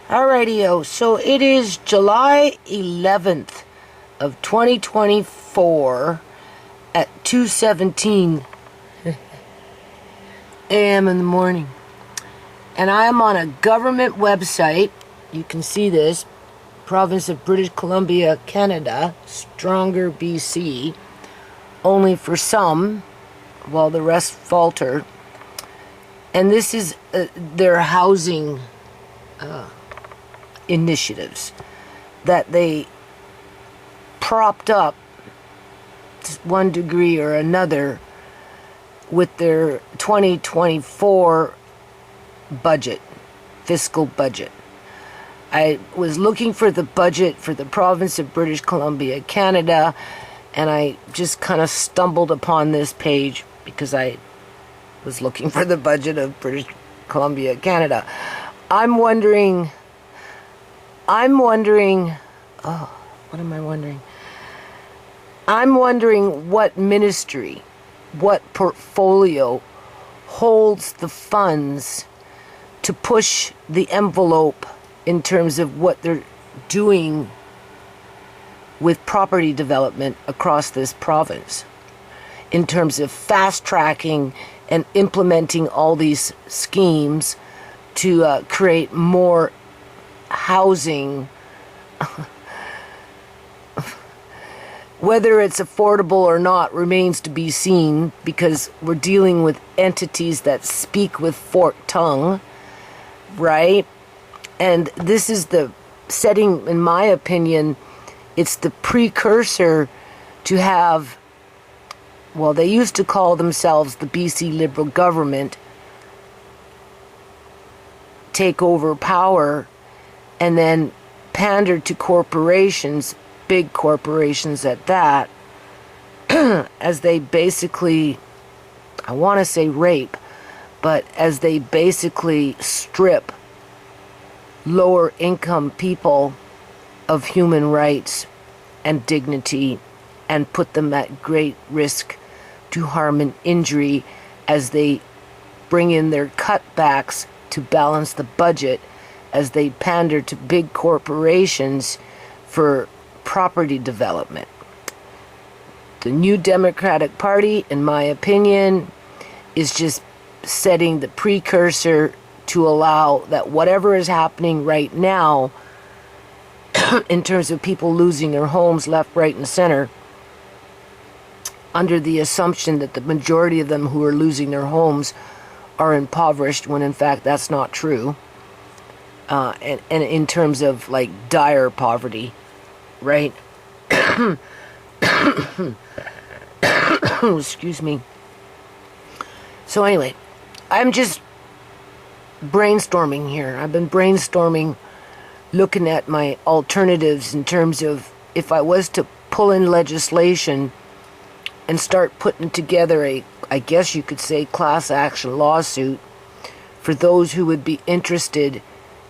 Alrighty-o, so it is July 11th of 2024 at 2:17 a.m. in the morning. And I am on a government website. You can see this. Province of British Columbia, Canada. Stronger BC. Only for some, while the rest falter. And this is their housing initiatives that they propped up to one degree or another with their 2024 budget, fiscal budget. I was looking for the budget for the province of British Columbia, Canada, and I just kind of stumbled upon this page because I was looking for the budget of British Columbia, Canada. I'm wondering, what am I wondering? I'm wondering what ministry, what portfolio holds the funds to push the envelope in terms of what they're doing with property development across this province, in terms of fast-tracking and implementing all these schemes to create more housing. Whether it's affordable or not remains to be seen, because we're dealing with entities that speak with forked tongue, right? And this is the setting, in my opinion, it's the precursor to have, well, they used to call themselves the BC Liberal government, take over power and then pander to corporations, big corporations at that, as they basically, I want to say rape, but as they basically strip lower income people of human rights and dignity and put them at great risk to harm and injury as they bring in their cutbacks to balance the budget, as they pander to big corporations for property development. The New Democratic Party, in my opinion, is just setting the precursor to allow that whatever is happening right now in terms of people losing their homes left, right, and center, under the assumption that the majority of them who are losing their homes are impoverished, when in fact that's not true. And in terms of like dire poverty, right? Excuse me. So anyway, I'm just brainstorming here. I've been brainstorming, looking at my alternatives in terms of if I was to pull in legislation and start putting together a, I guess you could say, class action lawsuit for those who would be interested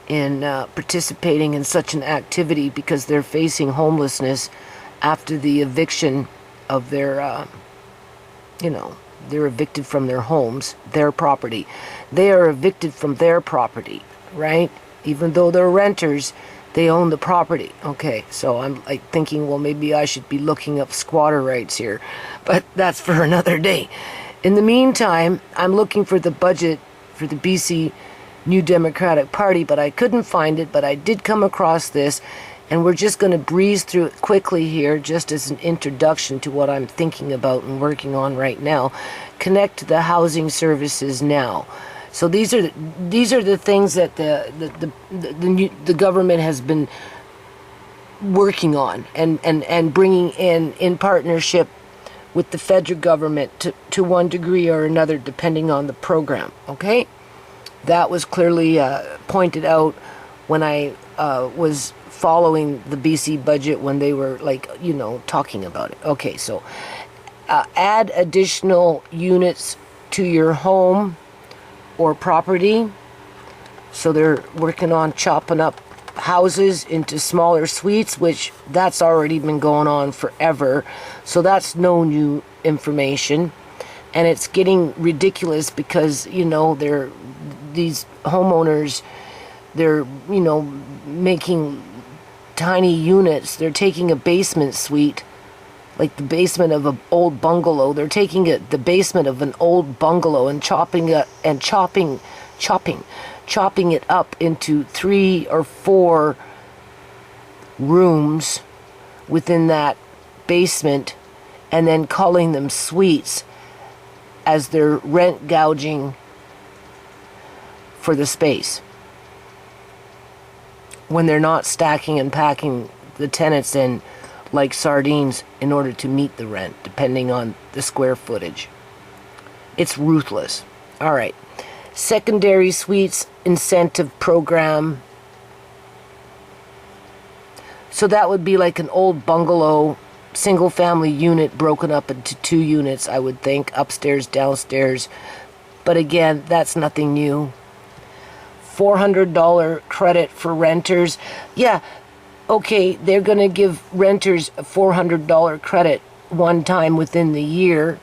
in participating in such an activity because they're facing homelessness after the eviction of their, they're evicted from their homes, their property. They are evicted from their property, right? Even though they're renters, they own the property. Okay, so I'm like thinking, well, maybe I should be looking up squatter rights here, but that's for another day. In the meantime, I'm looking for the budget for the BC New Democratic Party, but I couldn't find it, but I did come across this, and we're just going to breeze through it quickly here, just as an introduction to what I'm thinking about and working on right now. Connect to the housing services now. So these are the things that the government has been working on and bringing in partnership with the federal government to one degree or another, depending on the program. Okay, that was clearly pointed out when I was following the BC budget when they were talking about it. Okay, so add additional units to your home or property. So they're working on chopping up houses into smaller suites, which that's already been going on forever. So that's no new information. And it's getting ridiculous because, they're these homeowners They're, making tiny units. They're taking a basement suite, like the basement of an old bungalow. They're taking the basement of an old bungalow and chopping it up into 3 or 4 rooms within that basement, and then calling them suites as they're rent gouging for the space, when they're not stacking and packing the tenants in like sardines in order to meet the rent, depending on the square footage. It's ruthless. All right. Secondary suites incentive program. So that would be like an old bungalow, single family unit broken up into 2 units, I would think, upstairs, downstairs. But again, that's nothing new. $400 credit for renters. Yeah, okay, they're going to give renters a $400 credit one time within the year.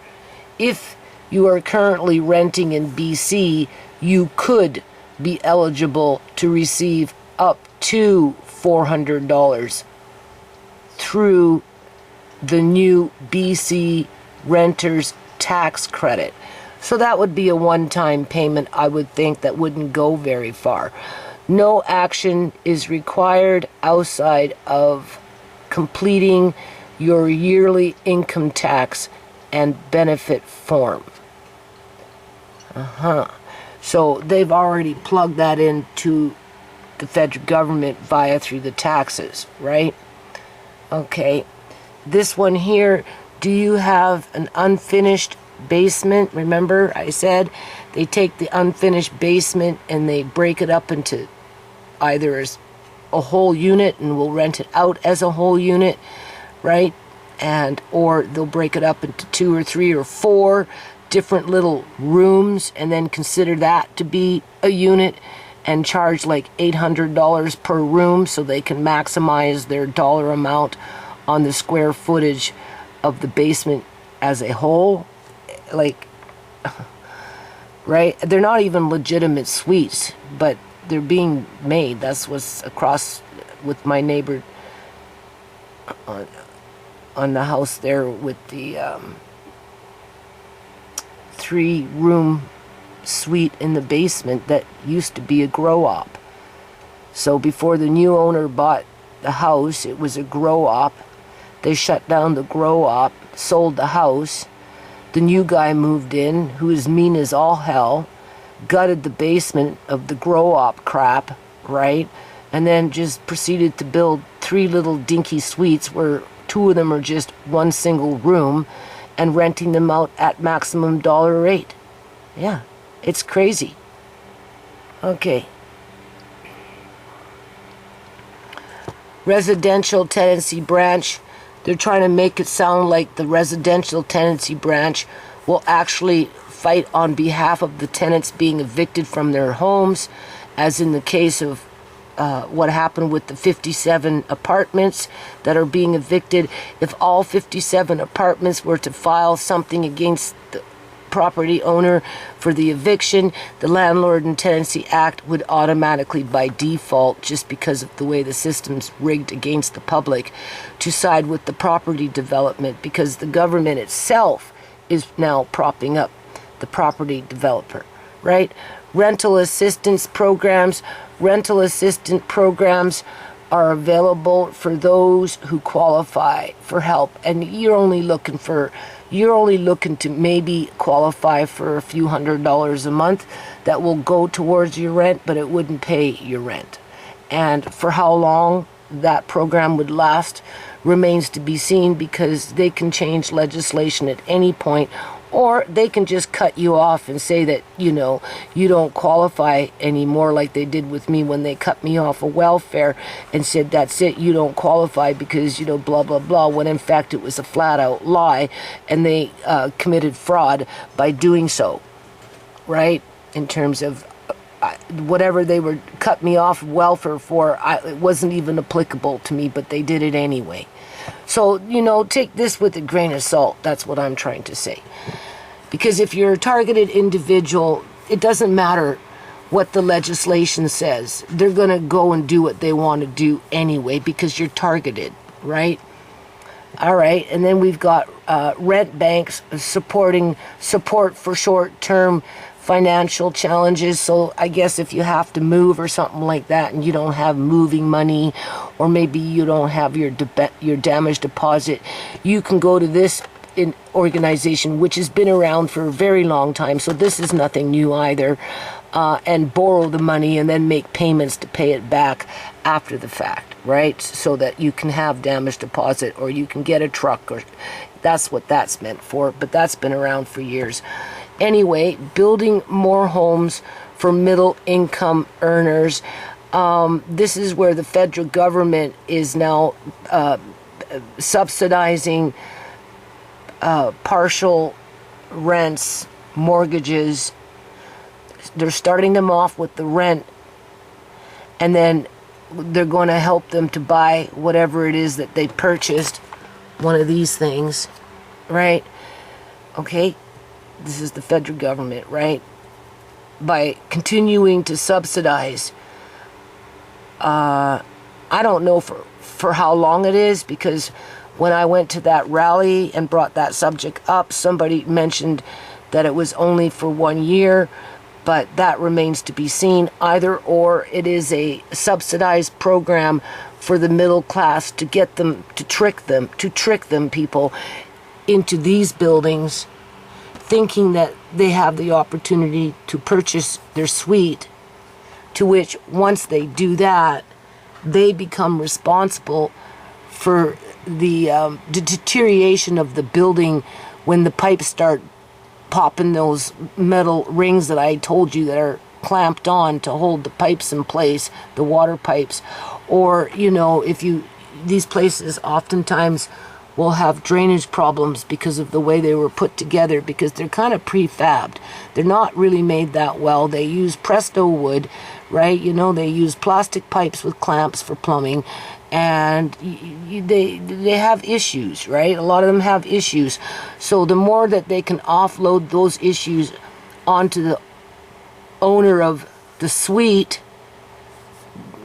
If you are currently renting in BC, you could be eligible to receive up to $400 through the new BC renters tax credit. So that would be a one-time payment, I would think, that wouldn't go very far. No action is required outside of completing your yearly income tax and benefit form. So they've already plugged that into the federal government through the taxes, right? Okay. This one here, do you have an unfinished basement? Remember I said they take the unfinished basement and they break it up into either as a whole unit and will rent it out as a whole unit, right? Or they'll break it up into 2 or 3 or 4 different little rooms and then consider that to be a unit and charge like $800 per room so they can maximize their dollar amount on the square footage of the basement as a whole. Like, right? They're not even legitimate suites, but they're being made. That's what's across with my neighbor on the house there with the 3-room suite in the basement that used to be a grow-op. So before the new owner bought the house, it was a grow-op. They shut down the grow-op, sold the house. The new guy moved in, who is mean as all hell, gutted the basement of the grow-op crap, right? And then just proceeded to build 3 little dinky suites where 2 of them are just one single room and renting them out at maximum dollar rate. Yeah, it's crazy. Okay. Residential tenancy branch. They're trying to make it sound like the residential tenancy branch will actually fight on behalf of the tenants being evicted from their homes, as in the case of what happened with the 57 apartments that are being evicted. If all 57 apartments were to file something against the property owner for the eviction, the Landlord and Tenancy Act would automatically, by default, just because of the way the system's rigged against the public, to side with the property development, because the government itself is now propping up the property developer, right? Rental assistance programs. Rental assistance programs are available for those who qualify for help, and you're only looking to maybe qualify for a few $100s a month that will go towards your rent, but it wouldn't pay your rent. And for how long that program would last remains to be seen, because they can change legislation at any point, or they can just cut you off and say that, you don't qualify anymore, like they did with me when they cut me off of welfare and said, that's it, you don't qualify because, blah, blah, blah, when in fact it was a flat-out lie, and they committed fraud by doing so, right? In terms of whatever they were cut me off welfare for, it wasn't even applicable to me, but they did it anyway. So, take this with a grain of salt. That's what I'm trying to say. Because if you're a targeted individual, it doesn't matter what the legislation says. They're going to go and do what they want to do anyway because you're targeted, right? All right, and then we've got rent banks support for short-term financial challenges. So I guess if you have to move or something like that and you don't have moving money, or maybe you don't have your damage deposit, you can go to this organization, which has been around for a very long time. So this is nothing new either. And borrow the money and then make payments to pay it back after the fact, right? So that you can have damage deposit, or you can get a truck, or that's what that's meant for. But that's been around for years. Anyway, building more homes for middle income earners. This is where the federal government is now subsidizing partial rents, mortgages. They're starting them off with the rent, and then they're going to help them to buy whatever it is that they purchased, one of these things, right? Okay, this is the federal government, right? By continuing to subsidize, I don't know for how long it is, because when I went to that rally and brought that subject up, somebody mentioned that it was only for 1 year. But that remains to be seen. Either or, it is a subsidized program for the middle class to get them, to trick them people into these buildings, thinking that they have the opportunity to purchase their suite, to which once they do that, they become responsible for the deterioration of the building when the pipes start popping, those metal rings that I told you that are clamped on to hold the pipes in place, the water pipes. Or, you know, these places oftentimes will have drainage problems because of the way they were put together, because they're kind of prefabbed. They're not really made that well. They use Presto wood, right? You know, they use plastic pipes with clamps for plumbing. And they have issues, right? A lot of them have issues. So the more that they can offload those issues onto the owner of the suite,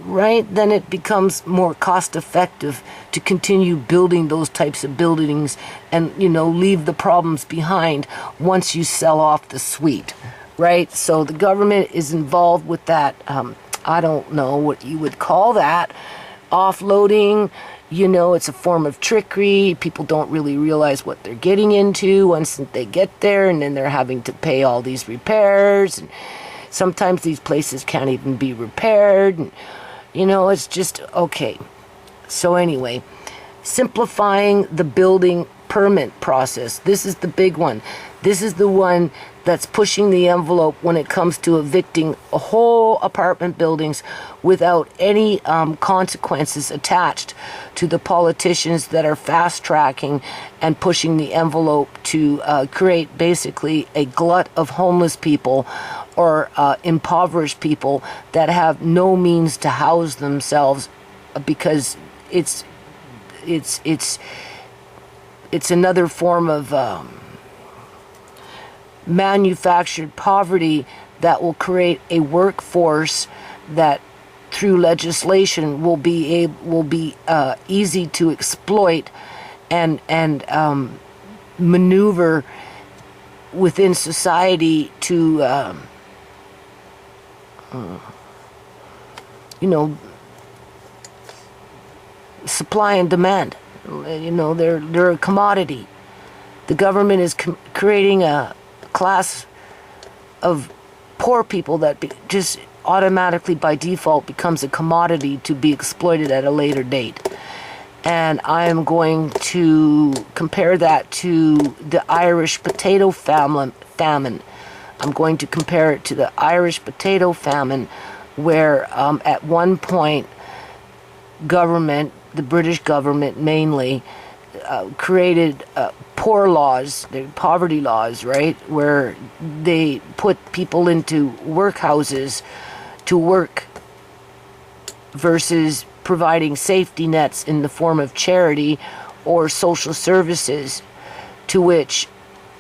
right, then it becomes more cost effective to continue building those types of buildings and, you know, leave the problems behind once you sell off the suite, right? So the government is involved with that. I don't know what you would call that. Offloading, you know, it's a form of trickery. People don't really realize what they're getting into once they get there, and then they're having to pay all these repairs, and sometimes these places can't even be repaired, and, you know, it's just okay. So anyway, simplifying the building permit process. This is the big one. This is the one that's pushing the envelope when it comes to evicting whole apartment buildings without any consequences attached to the politicians that are fast-tracking and pushing the envelope to create basically a glut of homeless people or impoverished people that have no means to house themselves, because it's another form of manufactured poverty that will create a workforce that, through legislation, will be easy to exploit and maneuver within society to you know, supply and demand. You know, they're a commodity. The government is creating a class of poor people that just automatically by default becomes a commodity to be exploited at a later date. And I am going to compare that to the Irish potato famine. I'm going to compare it to the Irish potato famine, where at one point government, the British government mainly, created poor laws, poverty laws, right, where they put people into workhouses to work versus providing safety nets in the form of charity or social services, to which,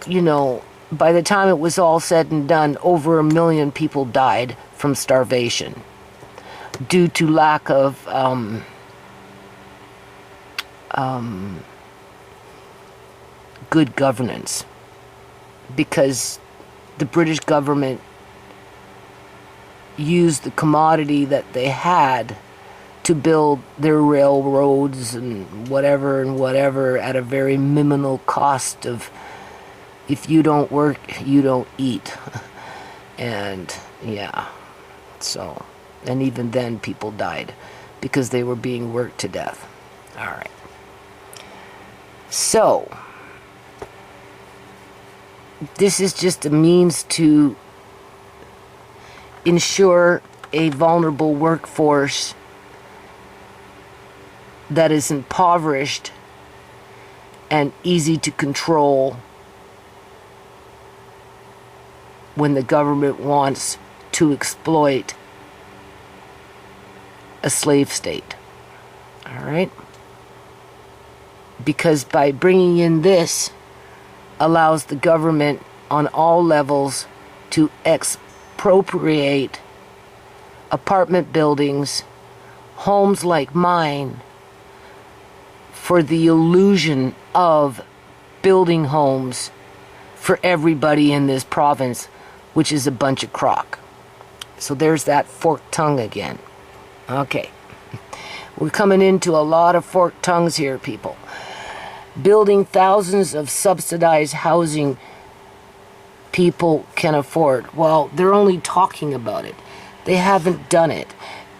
you know, by the time it was all said and done, over 1 million people died from starvation due to lack of good governance, because the British government used the commodity that they had to build their railroads and whatever at a very minimal cost of, if you don't work, you don't eat. And yeah, so, and even then people died because they were being worked to death. All right. So, this is just a means to ensure a vulnerable workforce that is impoverished and easy to control when the government wants to exploit a slave state. All right? Because by bringing in this allows the government on all levels to expropriate apartment buildings, homes like mine, for the illusion of building homes for everybody in this province, which is a bunch of crock. So there's that forked tongue again. Okay. We're coming into a lot of forked tongues here, people. Building thousands of subsidized housing people can afford. Well, they're only talking about it. They haven't done it.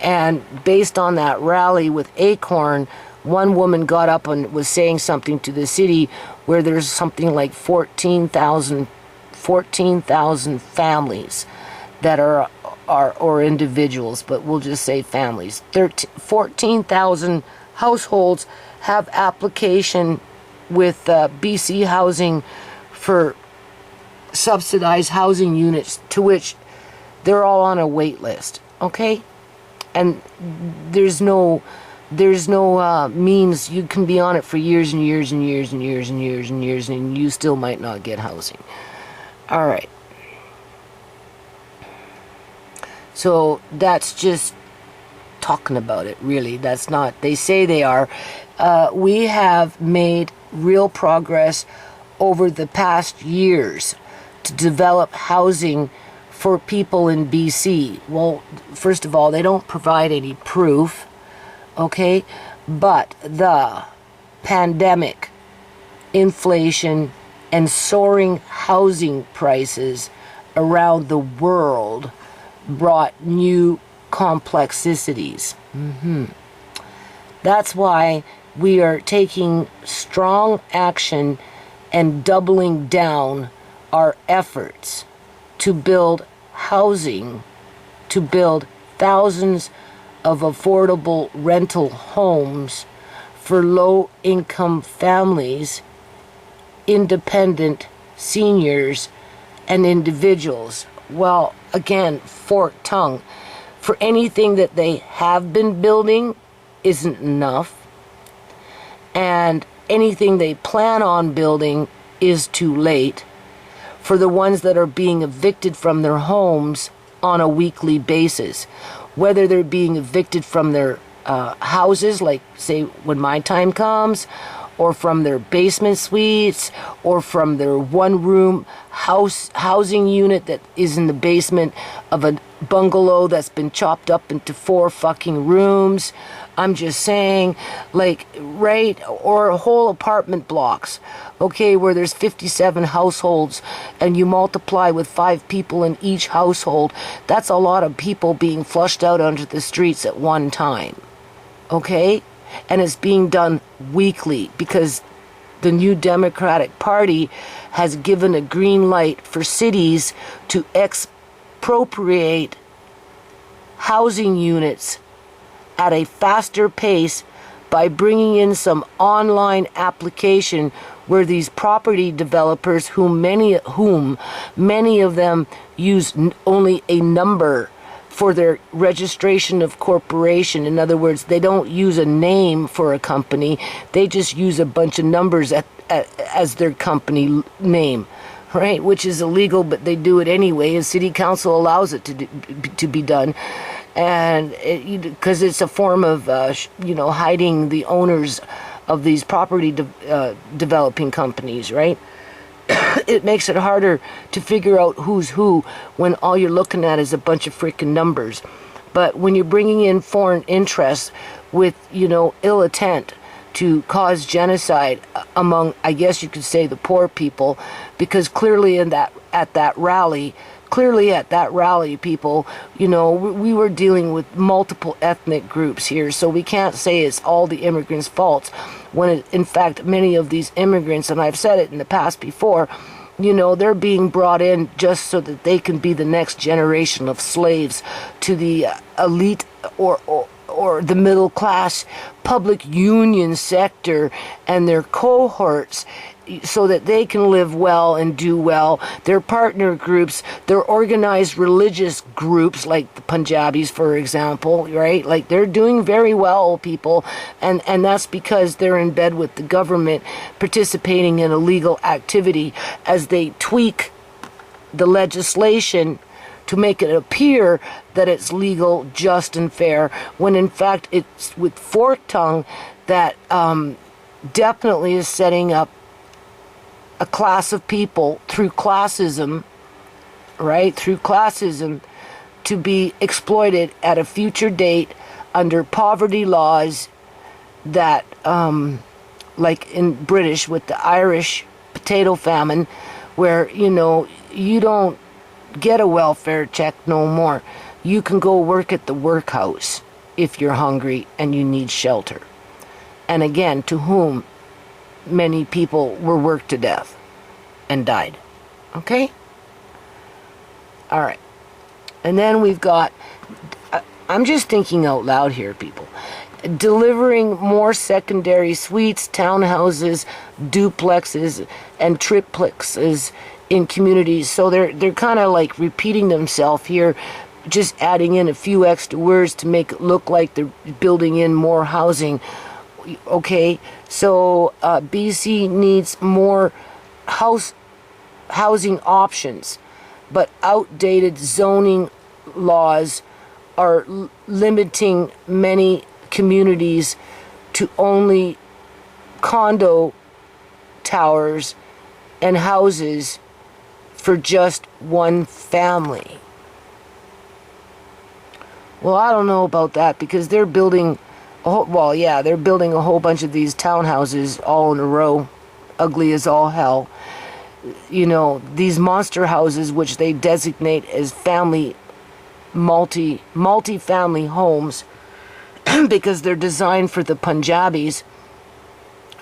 And based on that rally with Acorn, one woman got up and was saying something to the city where there's something like 14,000 families that are or individuals, but we'll just say families. 14,000 households have application with BC Housing for subsidized housing units, to which they're all on a wait list. Okay, and there's no means. You can be on it for years and years and years and years and years and years, and you still might not get housing. All right. So that's just talking about it, really. That's not, they say they are. We have made real progress over the past years to develop housing for people in BC. Well, first of all, they don't provide any proof, okay? But the pandemic, inflation, and soaring housing prices around the world brought new complexities. That's why we are taking strong action and doubling down our efforts to build housing, to build thousands of affordable rental homes for low-income families, independent seniors, and individuals. Well, again, forked tongue. For anything that they have been building isn't enough, and anything they plan on building is too late. For the ones that are being evicted from their homes on a weekly basis, whether they're being evicted from their houses, like say when my time comes, or from their basement suites, or from their one-room housing unit that is in the basement of a bungalow that's been chopped up into 4 fucking rooms. I'm just saying, like, right, or whole apartment blocks, okay, where there's 57 households, and you multiply with 5 people in each household. That's a lot of people being flushed out onto the streets at one time, okay? And it's being done weekly because the new Democratic Party has given a green light for cities to expropriate housing units at a faster pace by bringing in some online application where these property developers, many of them use only a number for their registration of corporation. In other words, they don't use a name for a company. They just use a bunch of numbers as their company name. right? Which is illegal, but they do it anyway, and city council allows it to be done. And because it's a form of, hiding the owners of these property developing companies, right? It makes it harder to figure out who's who when all you're looking at is a bunch of freaking numbers. But when you're bringing in foreign interests with, ill intent to cause genocide among, I guess you could say, the poor people, because clearly at that rally, people, we were dealing with multiple ethnic groups here, so we can't say it's all the immigrants' faults, when in fact many of these immigrants, and I've said it in the past before, they're being brought in just so that they can be the next generation of slaves to the elite or the middle class public union sector and their cohorts, so that they can live well and do well. Their partner groups, their organized religious groups, like the Punjabis, for example, right? Like, they're doing very well, people, and that's because they're in bed with the government, participating in illegal activity as they tweak the legislation to make it appear that it's legal, just, and fair, when in fact it's with forked tongue that definitely is setting up a class of people through classism, right? Through classism, to be exploited at a future date under poverty laws that, like in British with the Irish potato famine, where, you don't get a welfare check no more. You can go work at the workhouse if you're hungry and you need shelter. And again, to whom many people were worked to death and died. Okay? All right. And then we've got, I'm just thinking out loud here, people, delivering more secondary suites, townhouses, duplexes, and triplexes in communities. So they're kind of like repeating themselves here, just adding in a few extra words to make it look like they're building in more housing. Okay, so BC needs more housing options, but outdated zoning laws are limiting many communities to only condo towers and houses for just one family. Well, I don't know about that, because they're building they're building a whole bunch of these townhouses all in a row, ugly as all hell. These monster houses, which they designate as multi-family homes, because they're designed for the Punjabis,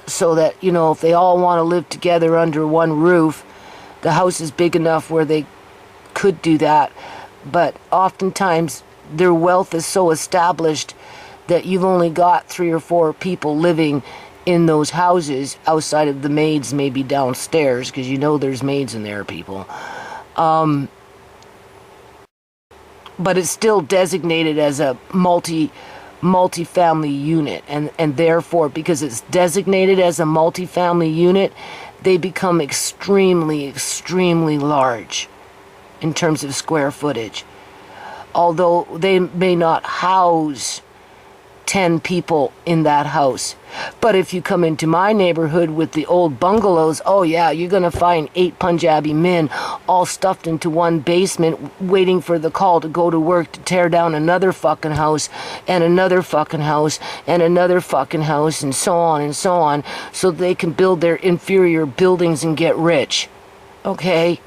so that, if they all want to live together under one roof, the house is big enough where they could do that. But oftentimes their wealth is so established that you've only got 3 or 4 people living in those houses outside of the maids maybe downstairs, because there's maids in there, people. But it's still designated as a multi-family unit, and therefore, because it's designated as a multi-family unit, they become extremely, extremely large in terms of square footage. Although they may not house 10 people in that house. But if you come into my neighborhood with the old bungalows, oh yeah, you're going to find 8 Punjabi men all stuffed into one basement, waiting for the call to go to work to tear down another fucking house and another fucking house and another fucking house, and so on, so they can build their inferior buildings and get rich. Okay?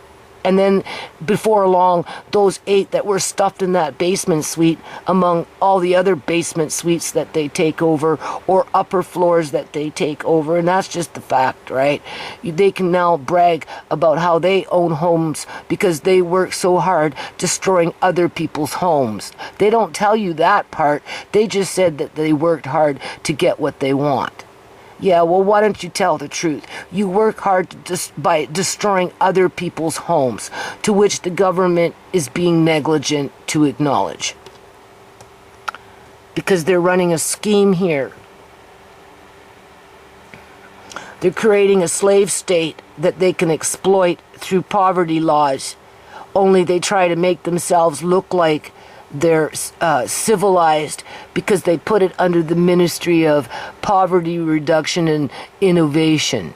And then before long, those 8 that were stuffed in that basement suite, among all the other basement suites that they take over, or upper floors that they take over, and that's just the fact, right? They can now brag about how they own homes because they work so hard destroying other people's homes. They don't tell you that part. They just said that they worked hard to get what they want. Yeah, well, why don't you tell the truth? You work hard by destroying other people's homes, to which the government is being negligent to acknowledge. Because they're running a scheme here. They're creating a slave state that they can exploit through poverty laws. Only they try to make themselves look like they're civilized because they put it under the Ministry of Poverty Reduction and Innovation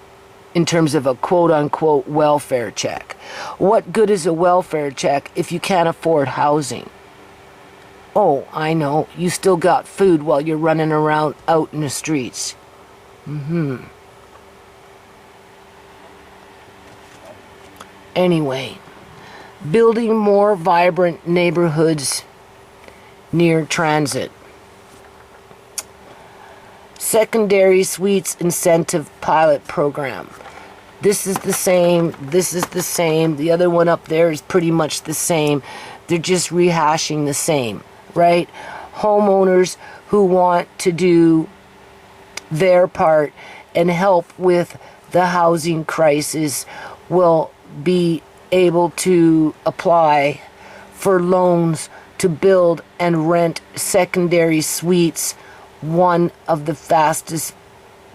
in terms of a quote-unquote welfare check. What good is a welfare check if you can't afford housing? Oh, I know. You still got food while you're running around out in the streets. Anyway, building more vibrant neighborhoods near transit. Secondary Suites Incentive Pilot Program. This is the same. This is the same. The other one up there is pretty much the same. They're just rehashing the same, right? Homeowners who want to do their part and help with the housing crisis will be able to apply for loans to build and rent secondary suites. One of the fastest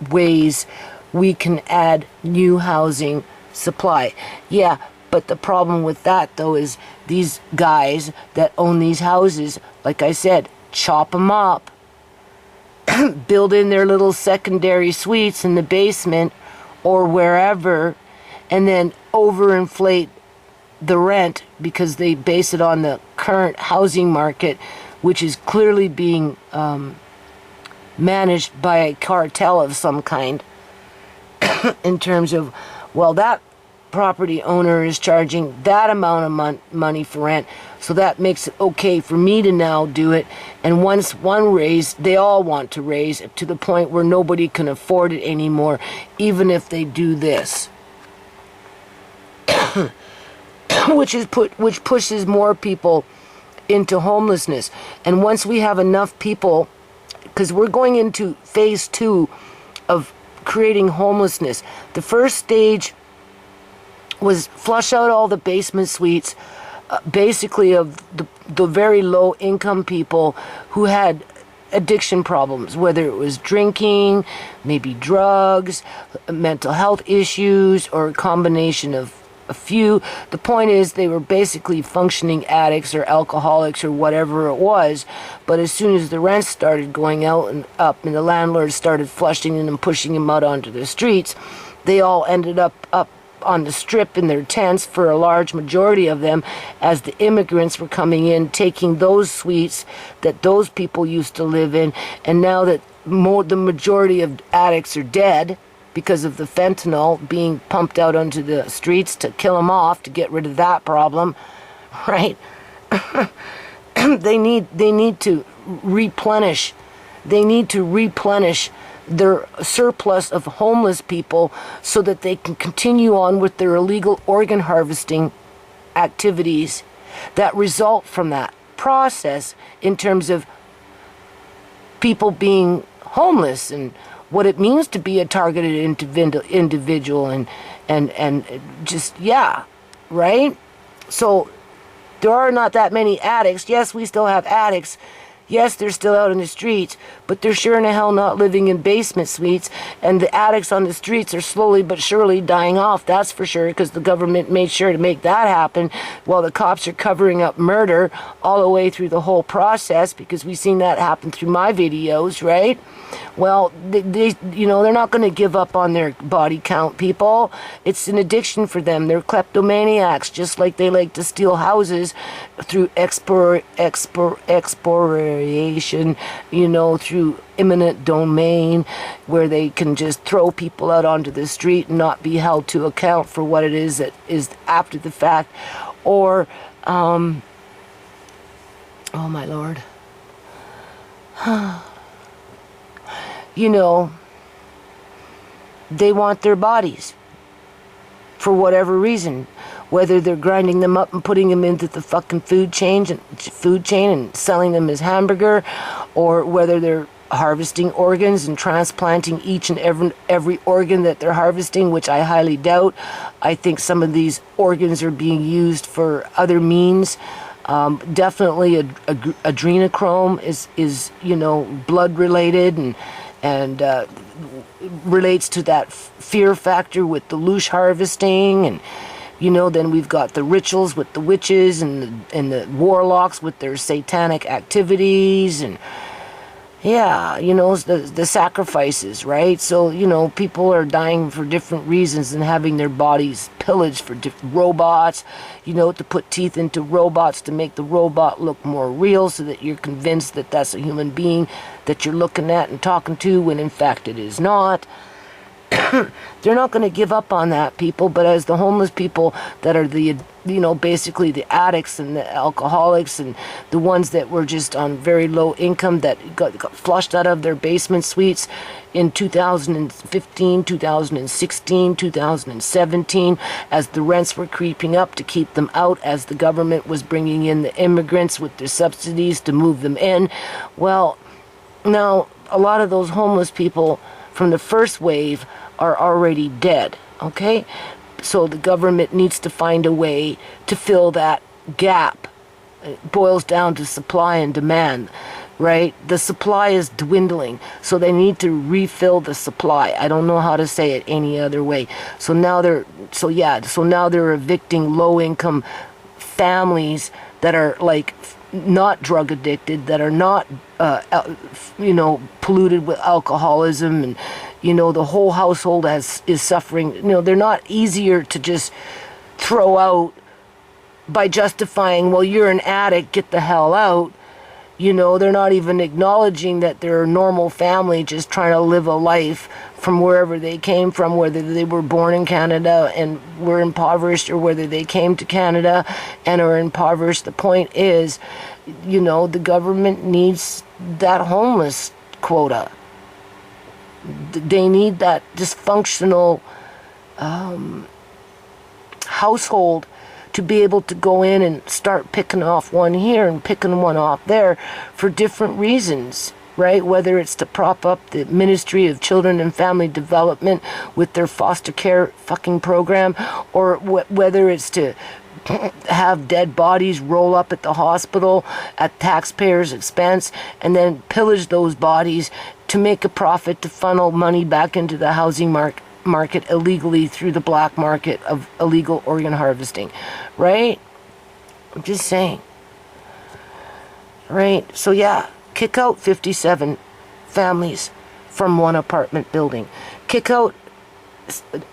ways we can add new housing supply. Yeah, but the problem with that though is these guys that own these houses, like I said, chop them up, build in their little secondary suites in the basement or wherever, and then overinflate the rent because they base it on the current housing market, which is clearly being managed by a cartel of some kind in terms of, well, that property owner is charging that amount of money for rent, so that makes it okay for me to now do it. And once one raised, they all want to raise it to the point where nobody can afford it anymore, even if they do this. which pushes more people into homelessness. And once we have enough people, because we're going into phase 2 of creating homelessness. The first stage was flush out all the basement suites, basically of the very low income people who had addiction problems, whether it was drinking, maybe drugs, mental health issues, or a combination of a few. The point is they were basically functioning addicts or alcoholics or whatever it was, but as soon as the rents started going out and up and the landlords started flushing them and pushing them out onto the streets, they all ended up on the strip in their tents, for a large majority of them, as the immigrants were coming in, taking those suites that those people used to live in. And now that the majority of addicts are dead because of the fentanyl being pumped out onto the streets to kill them off, to get rid of that problem, right? They need to replenish. They need to replenish their surplus of homeless people so that they can continue on with their illegal organ harvesting activities that result from that process in terms of people being homeless and what it means to be a targeted individual and just, yeah, right? So there are not that many addicts. Yes, we still have addicts. Yes, they're still out in the streets, but they're sure in the hell not living in basement suites, and the addicts on the streets are slowly but surely dying off, that's for sure, because the government made sure to make that happen, while the cops are covering up murder all the way through the whole process, because we've seen that happen through my videos, right? Well, they're not going to give up on their body count, people. It's an addiction for them. They're kleptomaniacs, just like they like to steal houses through expropriation, through eminent domain, where they can just throw people out onto the street and not be held to account for what it is that is after the fact. Or, oh my Lord. They want their bodies for whatever reason, whether they're grinding them up and putting them into the fucking food chain and selling them as hamburger, or whether they're harvesting organs and transplanting each and every organ that they're harvesting, which I highly doubt. I think some of these organs are being used for other means. Definitely adrenochrome is blood related, and relates to that fear factor with the loosh harvesting, and then we've got the rituals with the witches and the warlocks with their satanic activities, and the sacrifices, right? So, people are dying for different reasons and having their bodies pillaged for different robots, to put teeth into robots to make the robot look more real so that you're convinced that that's a human being that you're looking at and talking to when in fact it is not. They're not going to give up on that, people, but as the homeless people that are basically the addicts and the alcoholics and the ones that were just on very low income that got flushed out of their basement suites in 2015, 2016, 2017, as the rents were creeping up to keep them out, as the government was bringing in the immigrants with their subsidies to move them in. Well, now a lot of those homeless people from the first wave are already dead, okay? So the government needs to find a way to fill that gap. It boils down to supply and demand, right? The supply is dwindling, so they need to refill the supply. I don't know how to say it any other way. So now they're evicting low-income families that are like not drug addicted, that are not polluted with alcoholism, and the whole household is suffering. They're not easier to just throw out by justifying, well, you're an addict, get the hell out. They're not even acknowledging that they're a normal family just trying to live a life from wherever they came from, whether they were born in Canada and were impoverished, or whether they came to Canada and are impoverished. The point is, the government needs that homeless quota. They need that dysfunctional household to be able to go in and start picking off one here and picking one off there for different reasons, right? Whether it's to prop up the Ministry of Children and Family Development with their foster care fucking program, or whether it's to have dead bodies roll up at the hospital at taxpayers' expense and then pillage those bodies to make a profit, to funnel money back into the housing market illegally through the black market of illegal organ harvesting, right? I'm just saying. Right? So kick out 57 families from one apartment building. Kick out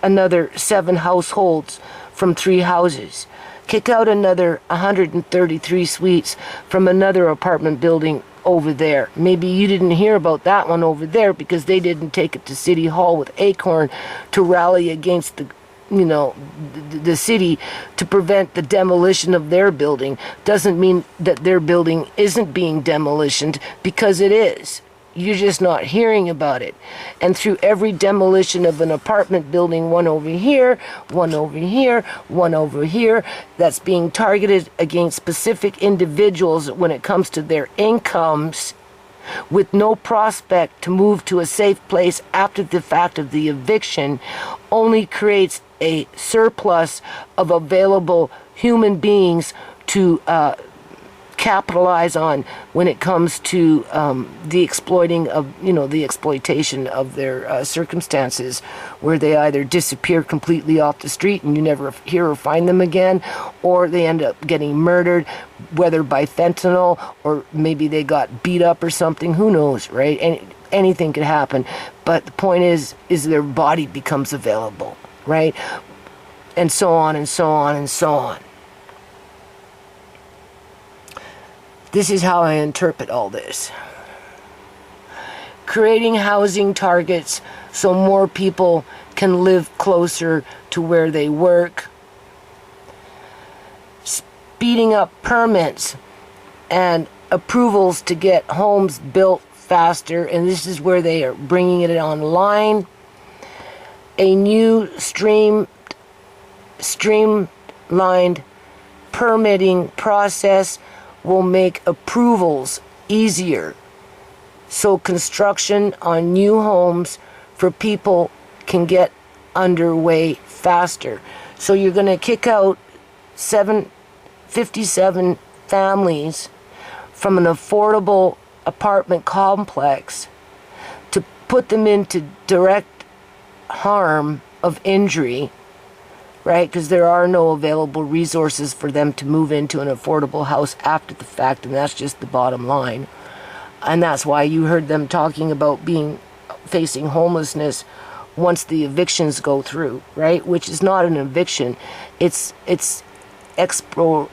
another 7 households from 3 houses. Kick out another 133 suites from another apartment building over there. Maybe you didn't hear about that one over there because they didn't take it to City Hall with Acorn to rally against the city to prevent the demolition of their building. Doesn't mean that their building isn't being demolished, because it is. You're just not hearing about it. And through every demolition of an apartment building, one over here, one over here, one over here, that's being targeted against specific individuals when it comes to their incomes, with no prospect to move to a safe place after the fact of the eviction, only creates a surplus of available human beings to capitalize on when it comes to the exploitation of their circumstances, where they either disappear completely off the street and you never hear or find them again, or they end up getting murdered, whether by fentanyl or maybe they got beat up or something. Who knows, right? Anything could happen. But the point is their body becomes available, right? And so on and so on and so on. This is how I interpret all this. Creating housing targets so more people can live closer to where they work. Speeding up permits and approvals to get homes built faster, and this is where they are bringing it online. A new streamlined permitting process will make approvals easier, so construction on new homes for people can get underway faster. So you're going to kick out 57 families from an affordable apartment complex to put them into direct harm of injury, right? Because there are no available resources for them to move into an affordable house after the fact, and that's just the bottom line. And that's why you heard them talking about facing homelessness once the evictions go through, right? Which is not an eviction. It's oh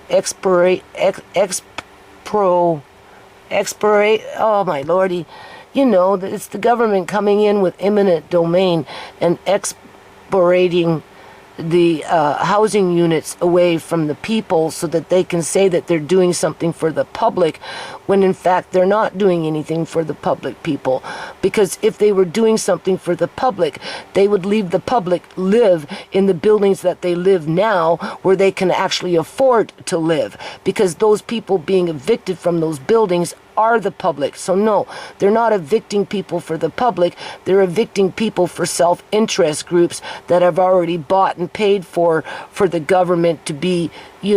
my lordy, it's the government coming in with eminent domain and explorating the housing units away from the people so that they can say that they're doing something for the public, when in fact they're not doing anything for the public people. Because if they were doing something for the public, they would leave the public live in the buildings that they live now, where they can actually afford to live, because those people being evicted from those buildings are the public. So no, they're not evicting people for the public, they're evicting people for self-interest groups that have already bought and paid for the government to be, the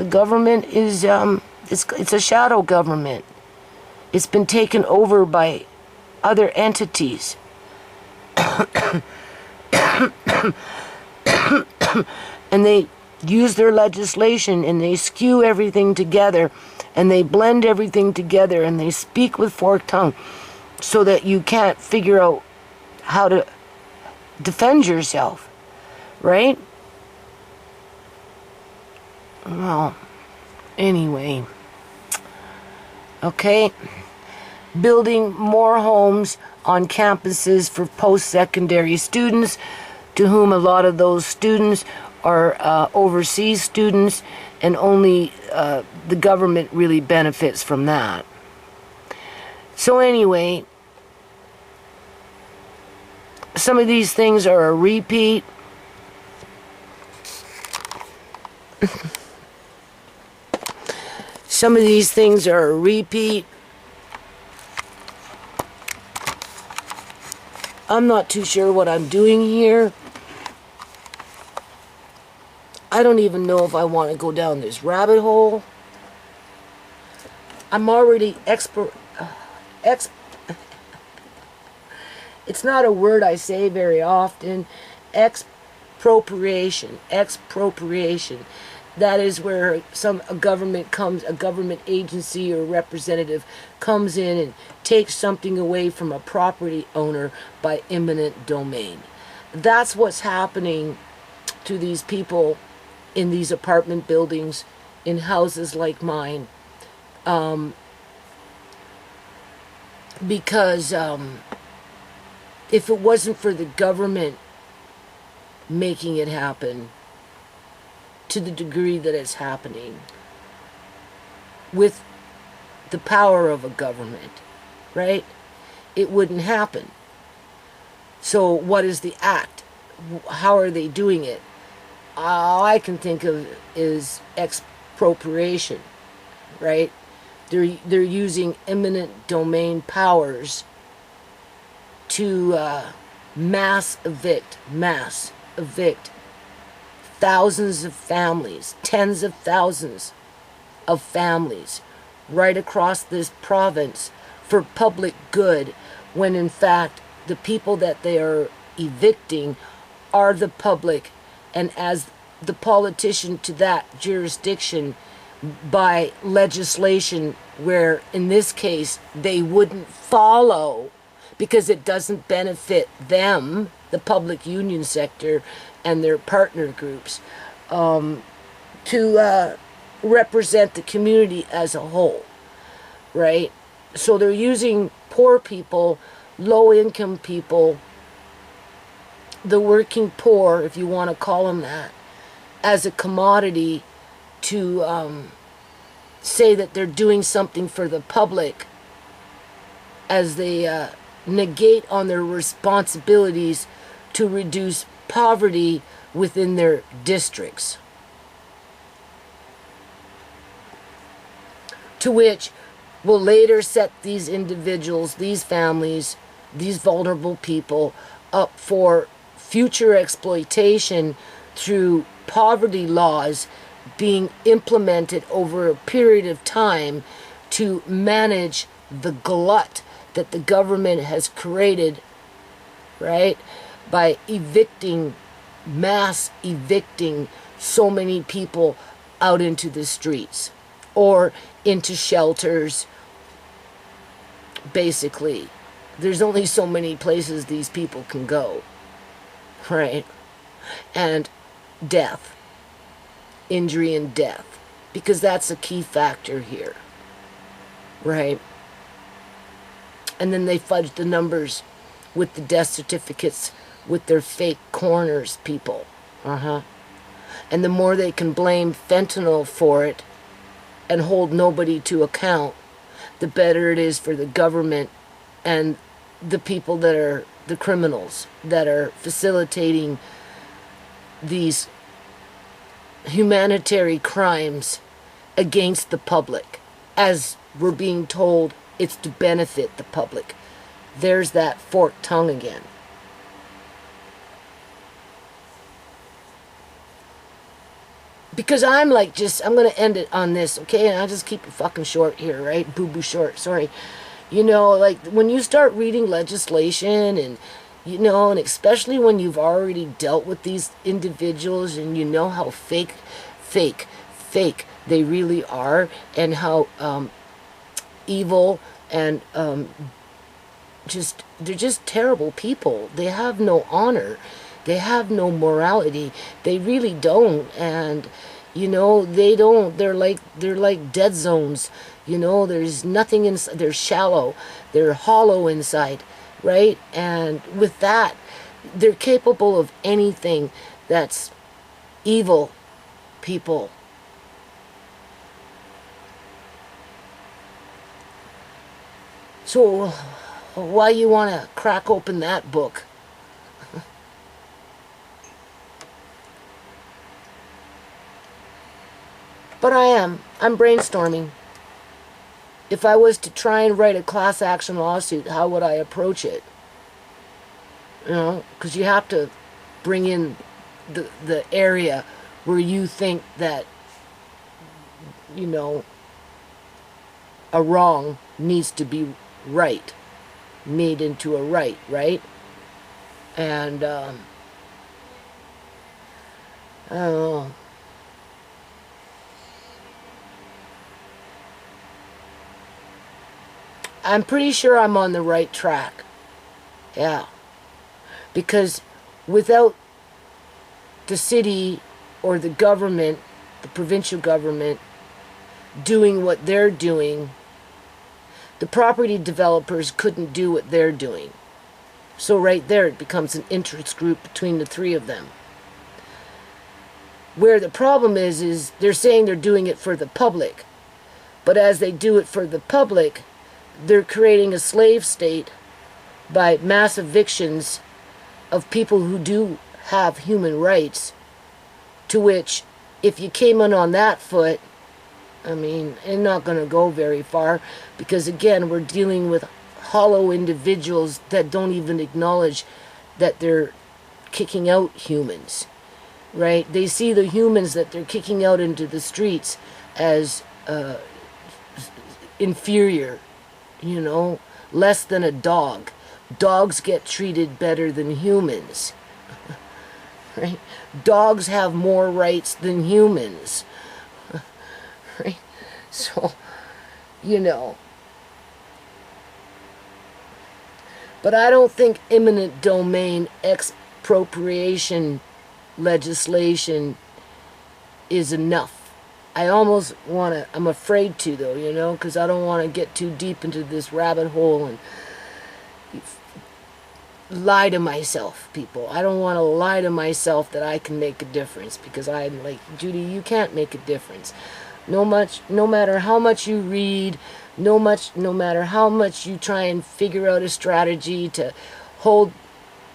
government is, it's a shadow government. It's been taken over by other entities. And they use their legislation and they skew everything together and they blend everything together and they speak with forked tongue so that you can't figure out how to defend yourself, right? Well, anyway, okay, building more homes on campuses for post-secondary students, to whom a lot of those students are overseas students, and only the government really benefits from that. So anyway, some of these things are a repeat. Some of these things are a repeat. I'm not too sure what I'm doing here. I don't even know if I want to go down this rabbit hole. I'm already it's not a word I say very often. Expropriation. That is where a government agency or representative comes in and takes something away from a property owner by eminent domain. That's what's happening to these people in these apartment buildings, in houses like mine, because if it wasn't for the government making it happen to the degree that it's happening, with the power of a government, right, it wouldn't happen. So what is the act? How are they doing it? All I can think of is expropriation, right? They're using eminent domain powers to mass evict thousands of families, tens of thousands of families right across this province for public good, when in fact the people that they are evicting are the public, and as the politician to that jurisdiction, by legislation where in this case they wouldn't follow because it doesn't benefit them, the public union sector and their partner groups, to represent the community as a whole, right? So they're using poor people, low-income people, the working poor, if you want to call them that, as a commodity to say that they're doing something for the public, as they negate on their responsibilities to reduce poverty within their districts. To which will later set these individuals, these families, these vulnerable people up for future exploitation through poverty laws being implemented over a period of time to manage the glut that the government has created, right, by mass evicting so many people out into the streets or into shelters. Basically, there's only so many places these people can go, right? And death, injury and death, because that's a key factor here, right? And then they fudge the numbers with the death certificates with their fake coroners people. And the more they can blame fentanyl for it and hold nobody to account, the better it is for the government and the people that are the criminals that are facilitating these humanitarian crimes against the public, as we're being told it's to benefit the public. There's that forked tongue again. Because I'm going to end it on this, okay? And I'll just keep it fucking short here, right? Boo-boo short, sorry. You know, like, when you start reading legislation and, you know, and especially when you've already dealt with these individuals and you know how fake they really are, and how evil and they're just terrible people. They have no honor. They have no morality. They really don't. And, you know, they don't. They're like dead zones. You know, there's nothing inside. They're shallow. They're hollow inside, right? And with that, they're capable of anything that's evil people. So why you want to crack open that book? But I'm brainstorming. If I was to try and write a class action lawsuit, how would I approach it? You know, because you have to bring in the area where you think that, you know, a wrong needs to be right, made into a right, right? And, I don't know. I'm pretty sure I'm on the right track. Yeah. Because without the city or the government, the provincial government, doing what they're doing, the property developers couldn't do what they're doing. So right there it becomes an interest group between the three of them. Where the problem is they're saying they're doing it for the public. But as they do it for the public, they're creating a slave state by mass evictions of people who do have human rights, to which, if you came in on that foot, I mean, it's not going to go very far, because again, we're dealing with hollow individuals that don't even acknowledge that they're kicking out humans, right? They see the humans that they're kicking out into the streets as inferior, you know, less than a dog. Dogs get treated better than humans, right? Dogs have more rights than humans, right? So, you know. But I don't think eminent domain expropriation legislation is enough. I almost want to, I'm afraid to though, you know, because I don't want to get too deep into this rabbit hole and lie to myself, people. I don't want to lie to myself that I can make a difference, because I'm like, Judy, you can't make a difference. No matter how much you read, no matter how much you try and figure out a strategy to hold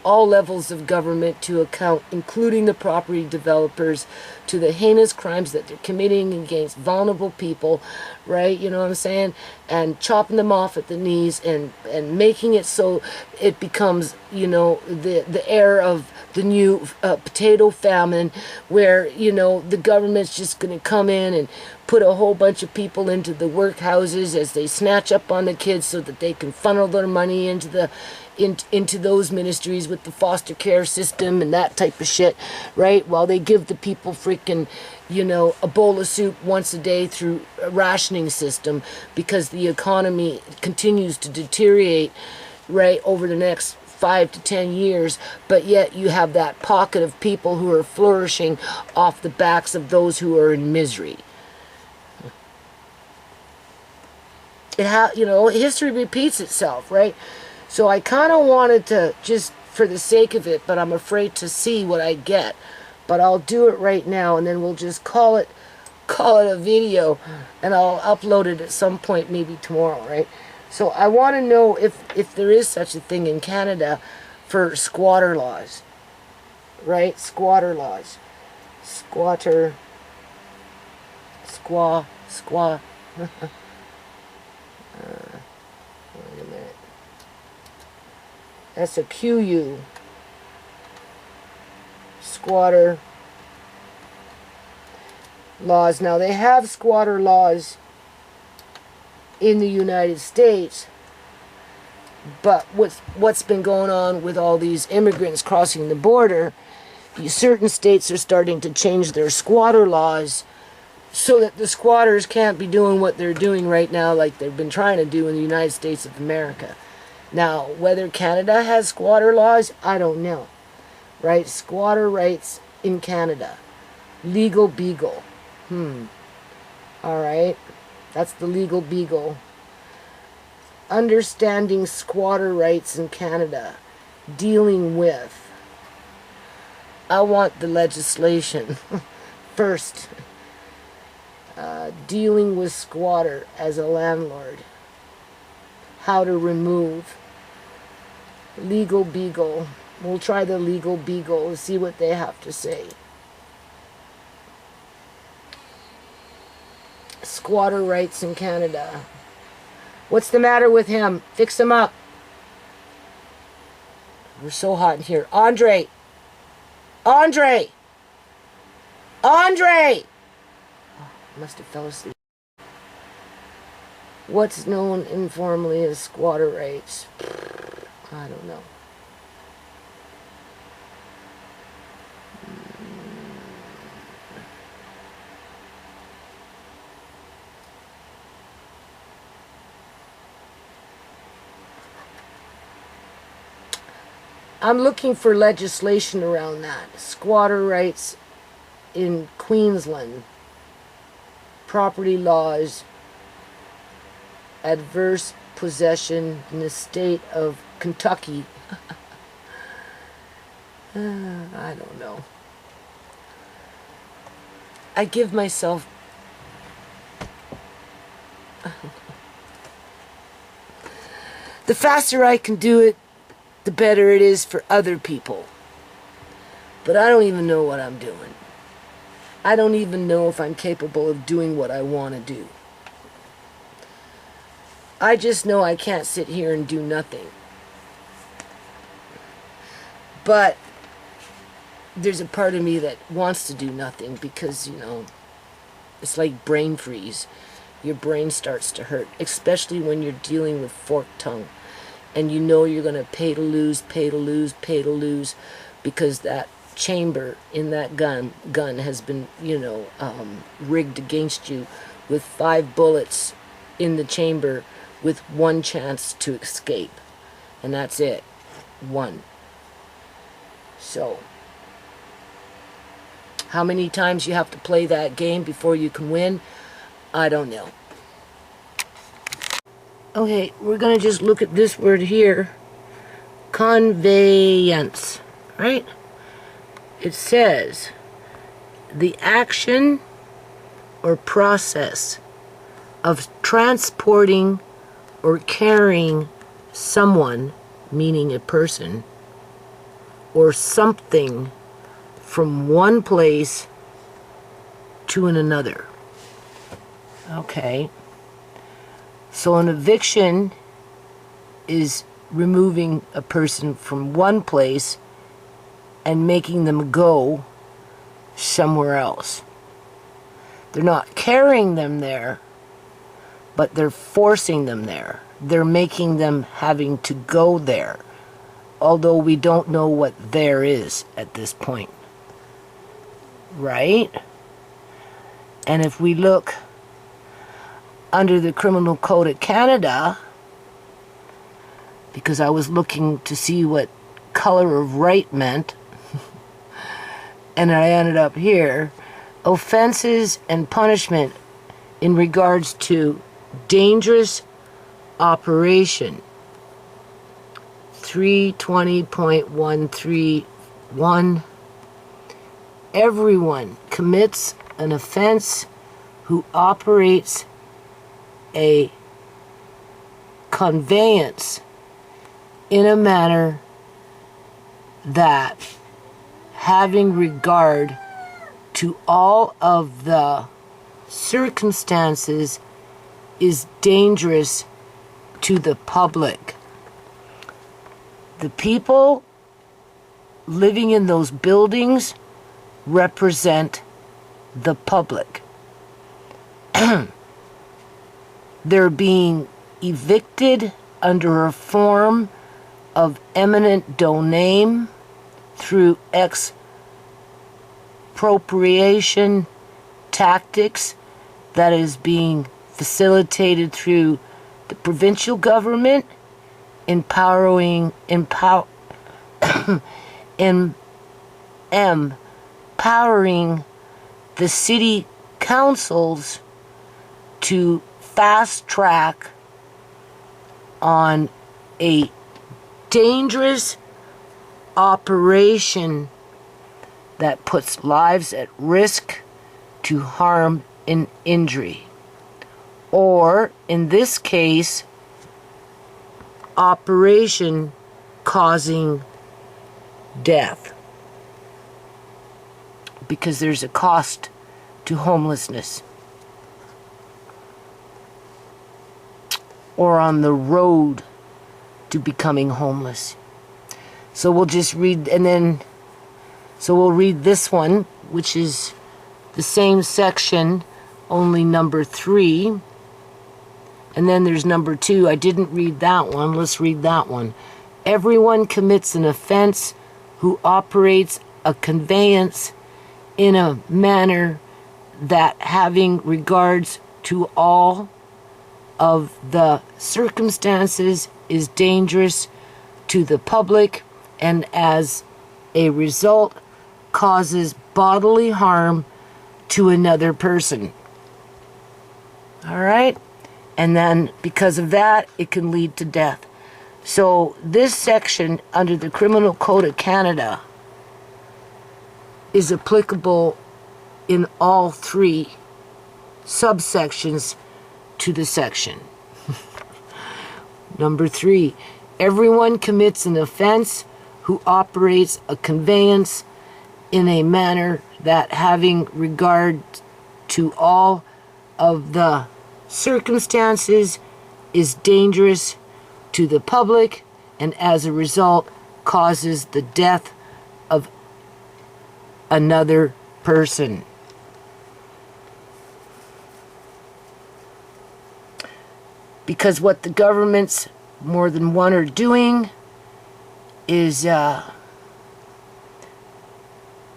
all levels of government to account, including the property developers, to the heinous crimes that they're committing against vulnerable people, right? You know what I'm saying? And chopping them off at the knees and making it so it becomes, you know, the air of the new potato famine, where, you know, the government's just going to come in and put a whole bunch of people into the workhouses as they snatch up on the kids so that they can funnel their money into the into those ministries with the foster care system and that type of shit, right? While they give the people freaking, you know, a bowl of soup once a day through a rationing system, because the economy continues to deteriorate, right, over the next 5 to 10 years, but yet you have that pocket of people who are flourishing off the backs of those who are in misery. You know, history repeats itself, right? So I kind of wanted to, just for the sake of it, but I'm afraid to see what I get. But I'll do it right now, and then we'll just call it a video, and I'll upload it at some point, maybe tomorrow, right? So I want to know if there is such a thing in Canada for squatter laws, right? Squatter laws. Squatter. Squaw. Wait a minute. That's a QU. Squatter laws. Now, they have squatter laws in the United States, but what's been going on with all these immigrants crossing the border, certain states are starting to change their squatter laws so that the squatters can't be doing what they're doing right now, like they've been trying to do in the United States of America. Now, whether Canada has squatter laws, I don't know. Right? Squatter rights in Canada. Legal Beagle. Alright. That's the Legal Beagle. Understanding squatter rights in Canada. Dealing with. I want the legislation. First. Dealing with squatter as a landlord. How to remove. Legal Beagle. We'll try the Legal Beagle and see what they have to say. Squatter rights in Canada. What's the matter with him? Fix him up. We're so hot in here. Andre! Andre! Andre! Oh, must have fell asleep. What's known informally as squatter rights? I don't know. I'm looking for legislation around that. Squatter rights in Queensland. Property laws. Adverse possession in the state of Kentucky. I don't know. I give myself... The faster I can do it, the better it is for other people. But I don't even know what I'm doing. I don't even know if I'm capable of doing what I want to do. I just know I can't sit here and do nothing. But there's a part of me that wants to do nothing because, you know, it's like brain freeze. Your brain starts to hurt, especially when you're dealing with forked tongue. And you know you're going to pay to lose, because that chamber in that gun has been, you know, rigged against you with 5 bullets in the chamber with 1 chance to escape. And that's it. 1. So, how many times you have to play that game before you can win? I don't know. Okay, we're going to just look at this word here. Conveyance, right? It says, the action or process of transporting or carrying someone, meaning a person, or something from one place to another. Okay. So an eviction is removing a person from one place and making them go somewhere else. They're not carrying them there, but they're forcing them there. They're making them having to go there, although we don't know what there is at this point. Right? And if we look under the Criminal Code of Canada, because I was looking to see what color of right meant, and I ended up here, offenses and punishment in regards to dangerous operation. 320.131. Everyone commits an offense who operates a conveyance in a manner that, having regard to all of the circumstances, is dangerous to the public. The people living in those buildings represent the public. They're being evicted under a form of eminent domain through expropriation tactics that is being facilitated through the provincial government, empowering the city councils to fast track on a dangerous operation that puts lives at risk to harm and injury. Or, in this case, operation causing death. Because there's a cost to homelessness. Or on the road to becoming homeless. So we'll just read, so we'll read this one, which is the same section, only number 3. And then there's number 2. I didn't read that one. Let's read that one. Everyone commits an offense who operates a conveyance in a manner that, having regards to all of the circumstances, is dangerous to the public and as a result causes bodily harm to another person. All right? And then because of that, it can lead to death. So this section under the Criminal Code of Canada is applicable in all 3 subsections to the section. Number 3, everyone commits an offense who operates a conveyance in a manner that, having regard to all of the circumstances, is dangerous to the public and as a result causes the death of another person. Because what the governments, more than one, are doing is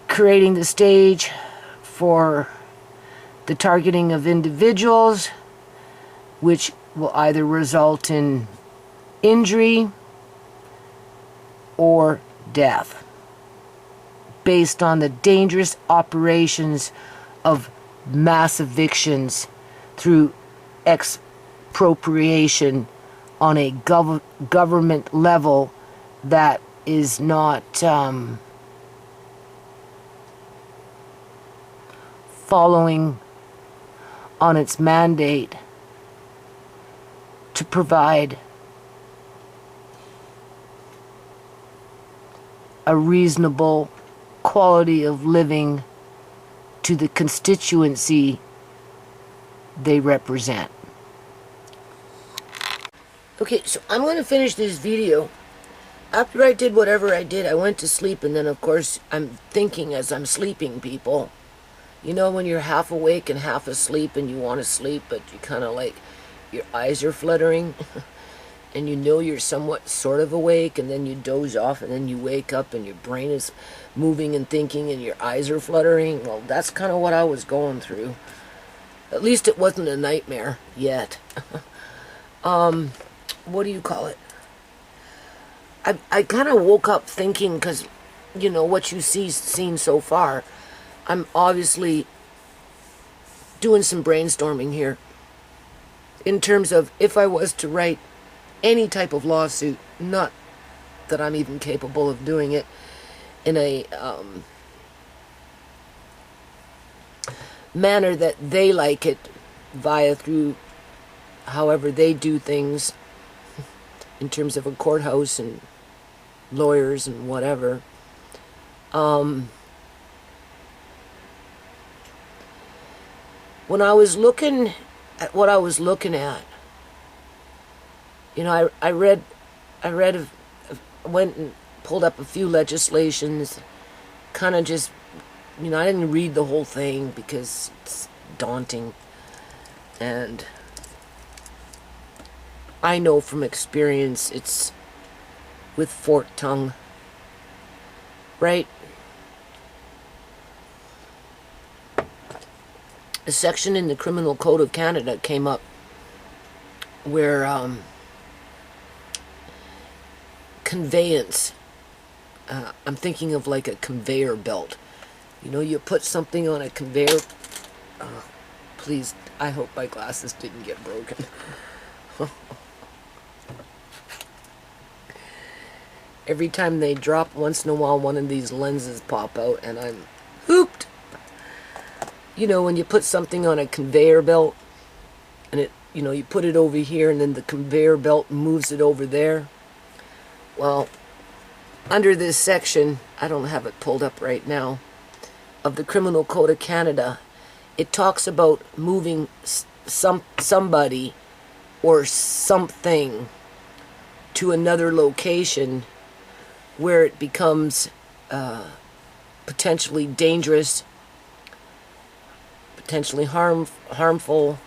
creating the stage for the targeting of individuals, which will either result in injury or death, based on the dangerous operations of mass evictions through expropriation on a government level that is not following on its mandate to provide a reasonable quality of living to the constituency they represent. Okay, so I'm going to finish this video after I did whatever I did, I went to sleep, and then of course I'm thinking as I'm sleeping, people. You know when you're half awake and half asleep and you want to sleep, but you kind of like, your eyes are fluttering, and you know you're somewhat sort of awake, and then you doze off, and then you wake up and your brain is moving and thinking and your eyes are fluttering. Well, that's kind of what I was going through. At least it wasn't a nightmare yet. What do you call it? I kind of woke up thinking, because, you know, what you seen so far, I'm obviously doing some brainstorming here in terms of if I was to write any type of lawsuit, not that I'm even capable of doing it in a manner that they like it, through however they do things in terms of a courthouse and lawyers and whatever. When I was looking at what I was looking at, you know, I went and pulled up a few legislations, kind of just, you know, I didn't read the whole thing because it's daunting, and I know from experience it's with forked tongue, right? A section in the Criminal Code of Canada came up where conveyance, I'm thinking of like a conveyor belt. You know, you put something on a conveyor. Please, I hope my glasses didn't get broken. Every time they drop, once in a while, one of these lenses pop out, and I'm hooped. You know, when you put something on a conveyor belt, and it, you know, you put it over here, and then the conveyor belt moves it over there. Well, under this section, I don't have it pulled up right now, of the Criminal Code of Canada, it talks about moving somebody or something to another location where it becomes potentially dangerous, potentially harmful,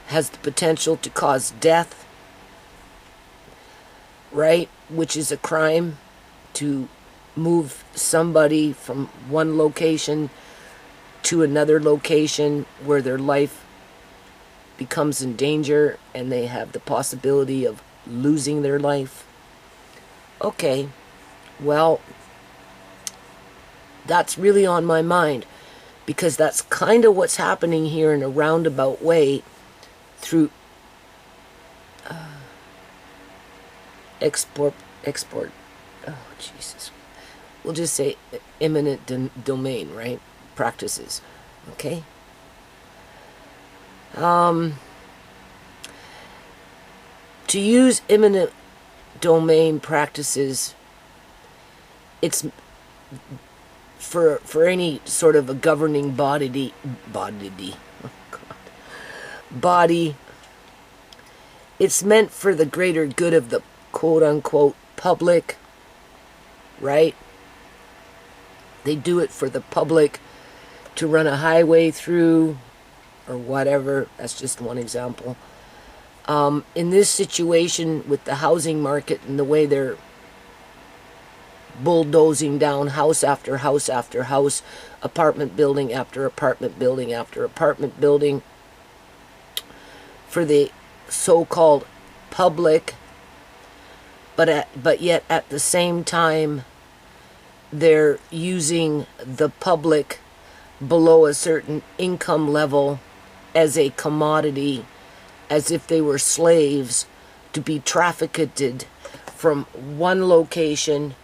has the potential to cause death, right? Which is a crime, to move somebody from one location to another location where their life becomes in danger and they have the possibility of losing their life. Okay, well, that's really on my mind, because that's kind of what's happening here in a roundabout way through export, oh Jesus, we'll just say eminent domain, right? Practices, okay? To use eminent domain practices, it's for any sort of a governing body, it's meant for the greater good of the quote-unquote public, right? They do it for the public to run a highway through or whatever. That's just one example. In this situation with the housing market and the way they're bulldozing down house after house after house, apartment building after apartment building after apartment building for the so-called public, but yet at the same time they're using the public below a certain income level as a commodity, as if they were slaves to be trafficked from one location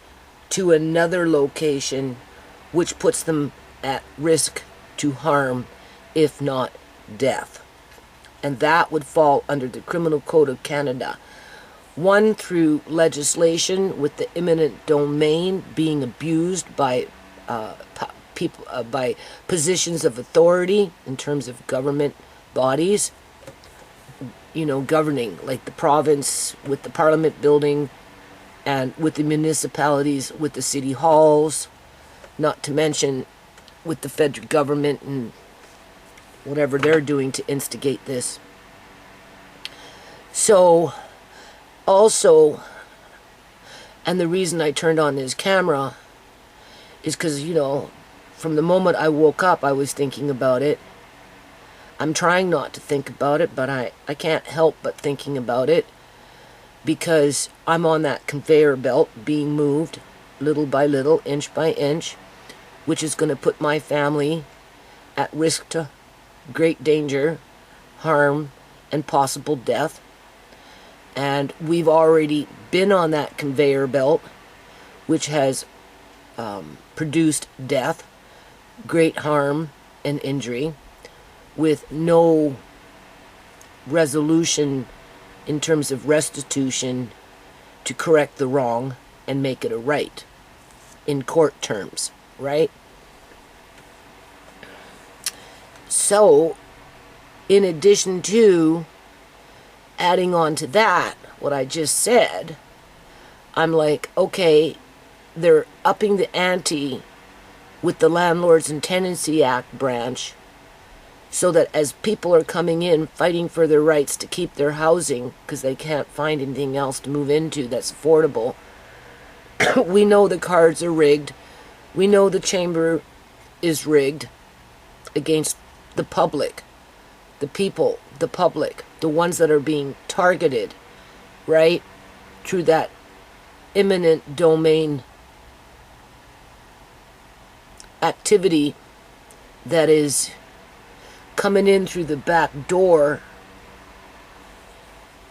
to another location, which puts them at risk to harm, if not death. And that would fall under the Criminal Code of Canada. One, through legislation with the eminent domain being abused by people, by positions of authority in terms of government bodies, you know, governing, like the province with the Parliament building, and with the municipalities, with the city halls, not to mention with the federal government and whatever they're doing to instigate this. So, also, and the reason I turned on this camera is because, you know, from the moment I woke up, I was thinking about it. I'm trying not to think about it, but I can't help but thinking about it, because I'm on that conveyor belt being moved little by little, inch by inch, which is going to put my family at risk to great danger, harm, and possible death. And we've already been on that conveyor belt, which has produced death, great harm, and injury, with no resolution in terms of restitution to correct the wrong and make it a right in court terms, right? So, in addition to adding on to that, what I just said, I'm like, okay, they're upping the ante with the Landlords and Tenancy Act branch, so that as people are coming in fighting for their rights to keep their housing because they can't find anything else to move into that's affordable, we know the cards are rigged. We know the chamber is rigged against the public, the people, the public, the ones that are being targeted, right, through that eminent domain activity that is coming in through the back door,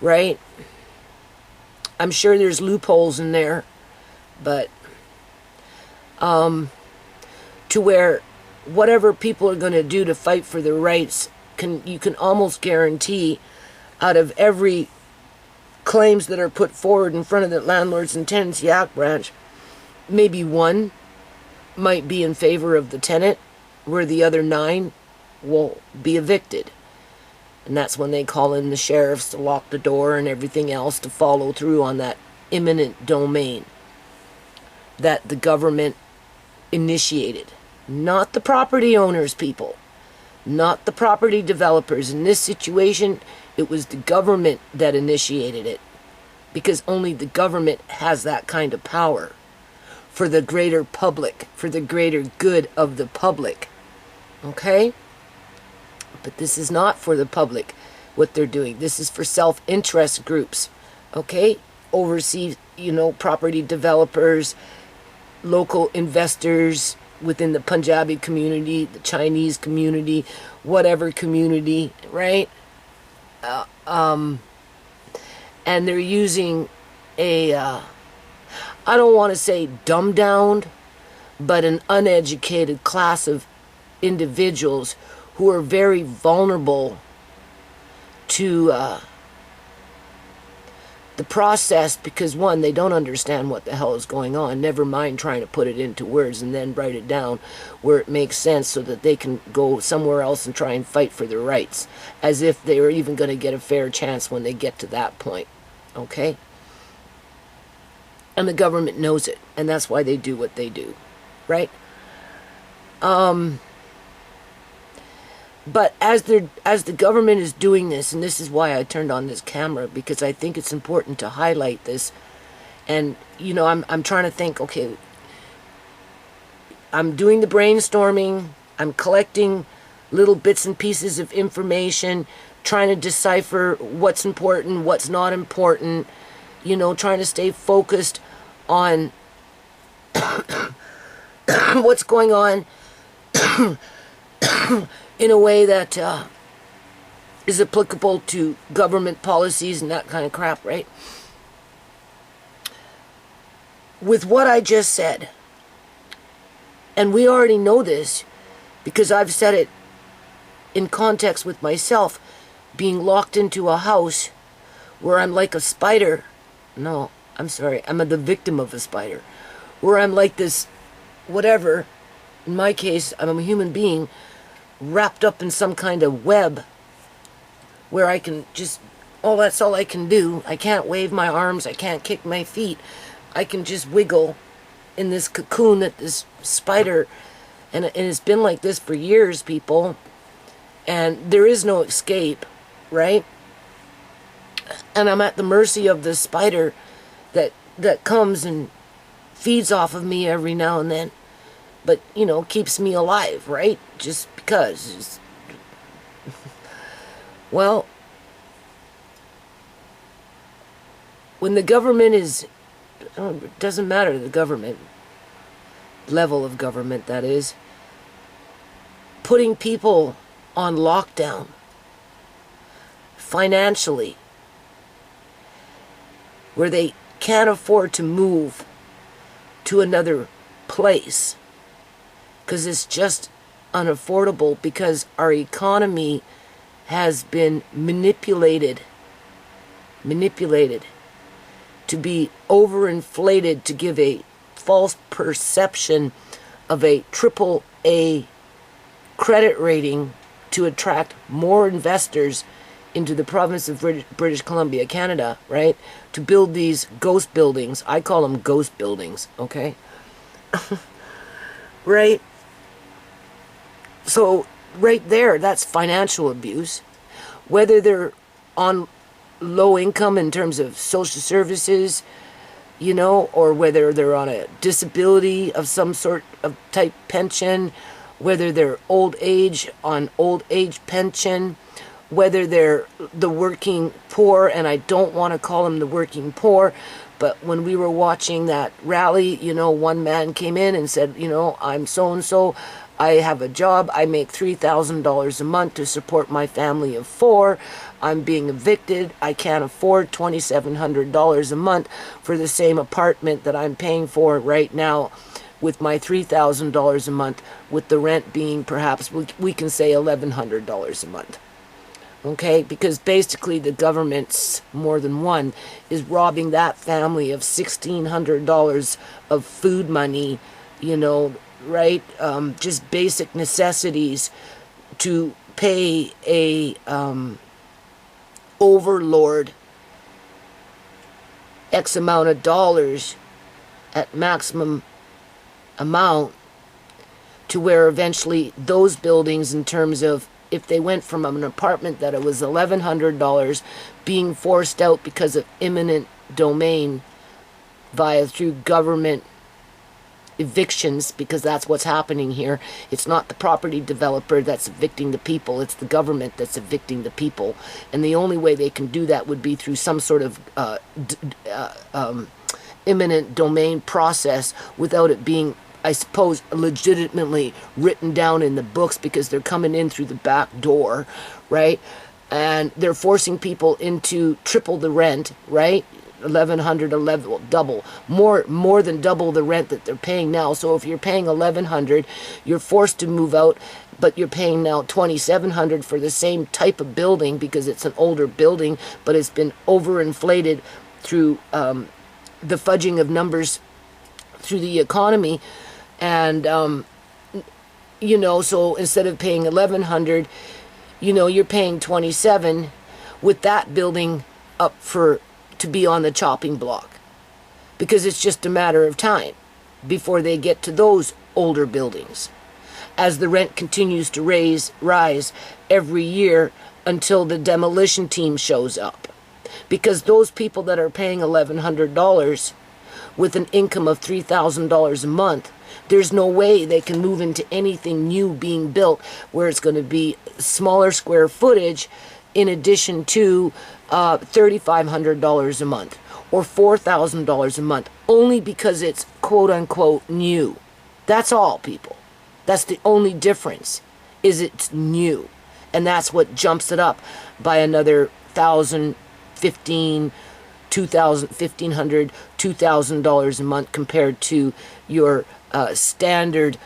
right? I'm sure there's loopholes in there, but to where whatever people are going to do to fight for their rights, you can almost guarantee out of every claims that are put forward in front of the Landlords and Tenancy Act branch, maybe one might be in favor of the tenant, where the other 9 will be evicted. And that's when they call in the sheriffs to lock the door and everything else to follow through on that eminent domain that the government initiated. Not the property owners, people. Not the property developers. In this situation, it was the government that initiated it, because only the government has that kind of power for the greater public, for the greater good of the public. Okay? But this is not for the public, what they're doing. This is for self-interest groups, okay? Overseas, property developers, local investors within the Punjabi community, the Chinese community, whatever community, right? And they're using a, I don't want to say dumbed down, but an uneducated class of individuals who are very vulnerable to the process, because one, they don't understand what the hell is going on, never mind trying to put it into words and then write it down where it makes sense so that they can go somewhere else and try and fight for their rights, as if they are even going to get a fair chance when they get to that point, okay? And the government knows it, and that's why they do what they do, right? But as the government is doing this, and this is why I turned on this camera, because I think it's important to highlight this. And I'm trying to think, okay, I'm doing the brainstorming, I'm collecting little bits and pieces of information, trying to decipher what's important, what's not important, trying to stay focused on what's going on in a way that is applicable to government policies and that kind of crap, right? With what I just said, and we already know this because I've said it in context with myself, being locked into a house where I'm like a spider. No, I'm sorry, I'm the victim of a spider. Where I'm like this, whatever, in my case, I'm a human being wrapped up in some kind of web where I can just, that's all I can do. I can't wave my arms, I can't kick my feet, I can just wiggle in this cocoon that this spider, and it's been like this for years, people, and there is no escape, right? And I'm at the mercy of the spider that comes and feeds off of me every now and then, but keeps me alive, right? Just because. Well, when the government is, it doesn't matter the government, level of government that is, putting people on lockdown financially, where they can't afford to move to another place because it's just unaffordable, because our economy has been manipulated to be overinflated, to give a false perception of a triple A credit rating to attract more investors into the province of British Columbia, Canada, right? To build these ghost buildings. I call them ghost buildings, okay? Right? So, right there, that's financial abuse. Whether they're on low income in terms of social services, or whether they're on a disability of some sort of type pension, whether they're old age on old age pension, whether they're the working poor, and I don't want to call them the working poor, but when we were watching that rally, one man came in and said, I'm so-and-so, I have a job, I make $3,000 a month to support my family of 4, I'm being evicted, I can't afford $2,700 a month for the same apartment that I'm paying for right now with my $3,000 a month, with the rent being perhaps, we can say $1,100 a month. Okay, because basically the government's, more than one, is robbing that family of $1,600 of food money, right? Just basic necessities to pay a overlord X amount of dollars at maximum amount, to where eventually those buildings, in terms of, if they went from an apartment that it was $1,100 being forced out because of eminent domain through government evictions, because that's what's happening here. It's not the property developer that's evicting the people, it's the government that's evicting the people. And the only way they can do that would be through some sort of eminent domain process, without it being, I suppose, legitimately written down in the books, because they're coming in through the back door, right? And they're forcing people into triple the rent, right? $1,100, double, more than double the rent that they're paying now. So if you're paying $1,100, you're forced to move out, but you're paying now $2,700 for the same type of building, because it's an older building, but it's been overinflated through the fudging of numbers through the economy. And so instead of paying $1,100, you're paying $2,700, with that building up to be on the chopping block, because it's just a matter of time before they get to those older buildings, as the rent continues to rise every year until the demolition team shows up. Because those people that are paying $1,100 with an income of $3,000 a month, there's no way they can move into anything new being built where it's going to be smaller square footage, in addition to $3,500 a month or $4,000 a month, only because it's quote-unquote new. That's all, people. That's the only difference, is it's new. And that's what jumps it up by another $1,000, $1,500, $2,000, $2,000 a month, compared to your standard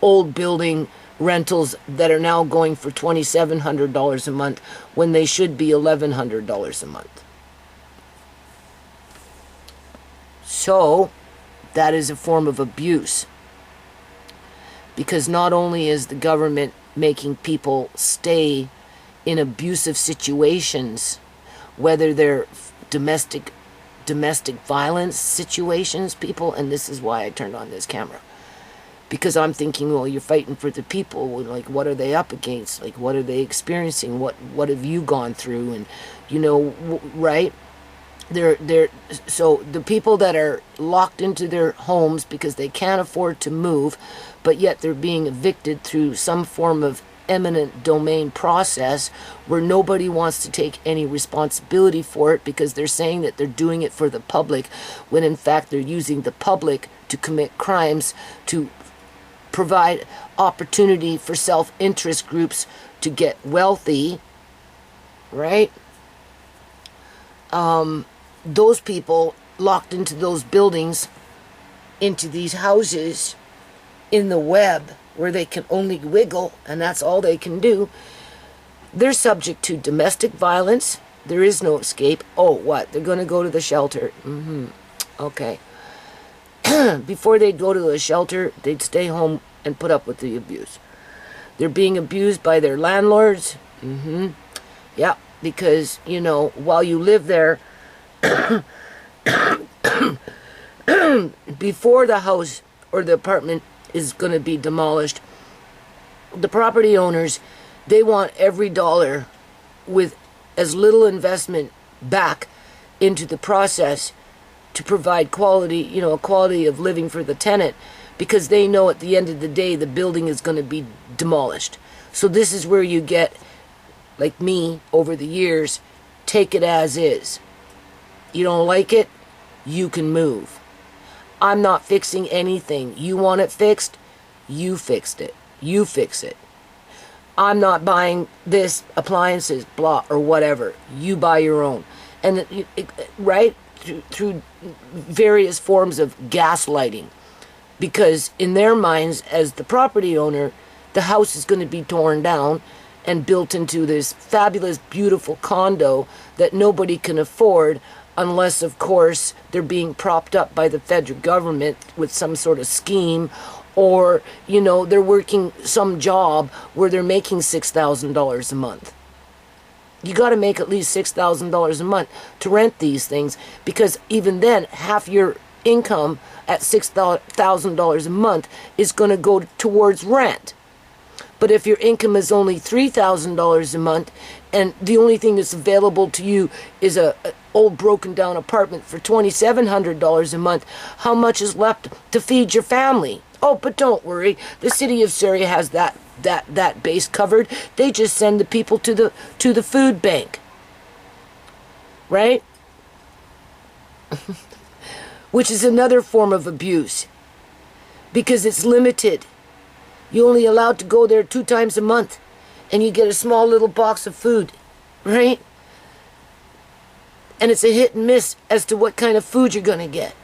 old building rentals that are now going for $2,700 a month, when they should be $1,100 a month. So that is a form of abuse, because not only is the government making people stay in abusive situations, whether they're domestic domestic violence situations, people, and this is why I turned on this camera. Because I'm thinking, well, you're fighting for the people. Well, like, what are they up against? Like, what are they experiencing? What have you gone through? And, you know, right? So the people that are locked into their homes because they can't afford to move, but yet they're being evicted through some form of eminent domain process where nobody wants to take any responsibility for it because they're saying that they're doing it for the public, when in fact they're using the public to commit crimes, to provide opportunity for self-interest groups to get wealthy, right? Those people locked into those buildings, into these houses in the web where they can only wiggle, and that's all they can do, they're subject to domestic violence. There is no escape. Oh, what? They're going to go to the shelter. Okay. Before they'd go to the shelter, they'd stay home and put up with the abuse. They're being abused by their landlords. Yeah, because, you know, while you live there, before the house or the apartment is going to be demolished, the property owners, they want every dollar with as little investment back into the process to provide quality, you know, a quality of living for the tenant, because they know at the end of the day the building is going to be demolished. So this is where you get, like me, over the years, take it as is. You don't like it, you can move. I'm not fixing anything. You want it fixed? You fixed it. You fix it. I'm not buying this, appliances, blah, or whatever. You buy your own. And, right? Through various forms of gaslighting. Because in their minds, as the property owner, the house is going to be torn down and built into this fabulous, beautiful condo that nobody can afford, unless, of course, they're being propped up by the federal government with some sort of scheme, or, you know, they're working some job where they're making $6,000 a month. You got to make at least $6,000 a month to rent these things, because even then, half your income at $6,000 a month is going to go towards rent. But if your income is only $3,000 a month, and the only thing that's available to you is a old broken down apartment for $2,700 a month, how much is left to feed your family? Oh, but don't worry, the city of Surrey has that base covered. They just send the people to the food bank, right? Which is another form of abuse, because it's limited. You're only allowed to go there 2 times a month, and you get a small little box of food, right? And it's a hit and miss as to what kind of food you're going to get.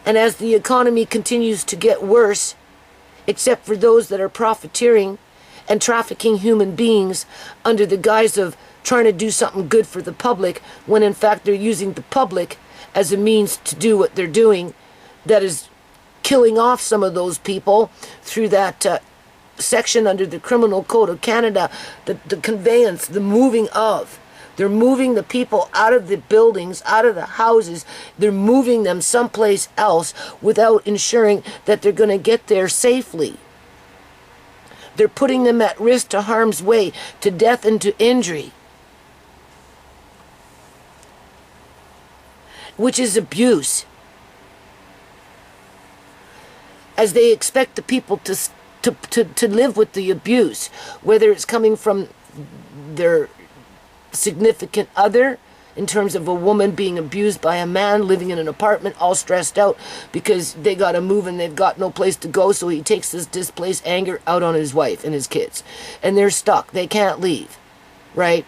And as the economy continues to get worse, except for those that are profiteering and trafficking human beings under the guise of trying to do something good for the public, when in fact they're using the public as a means to do what they're doing, that is killing off some of those people through that section under the Criminal Code of Canada, the conveyance, the moving of. They're moving the people out of the buildings, out of the houses. They're moving them someplace else without ensuring that they're going to get there safely. They're putting them at risk to harm's way, to death and to injury, which is abuse. As they expect the people to live with the abuse, whether it's coming from their significant other, in terms of a woman being abused by a man living in an apartment all stressed out because they got to move and they've got no place to go, so he takes this displaced anger out on his wife and his kids, and they're stuck, they can't leave, right?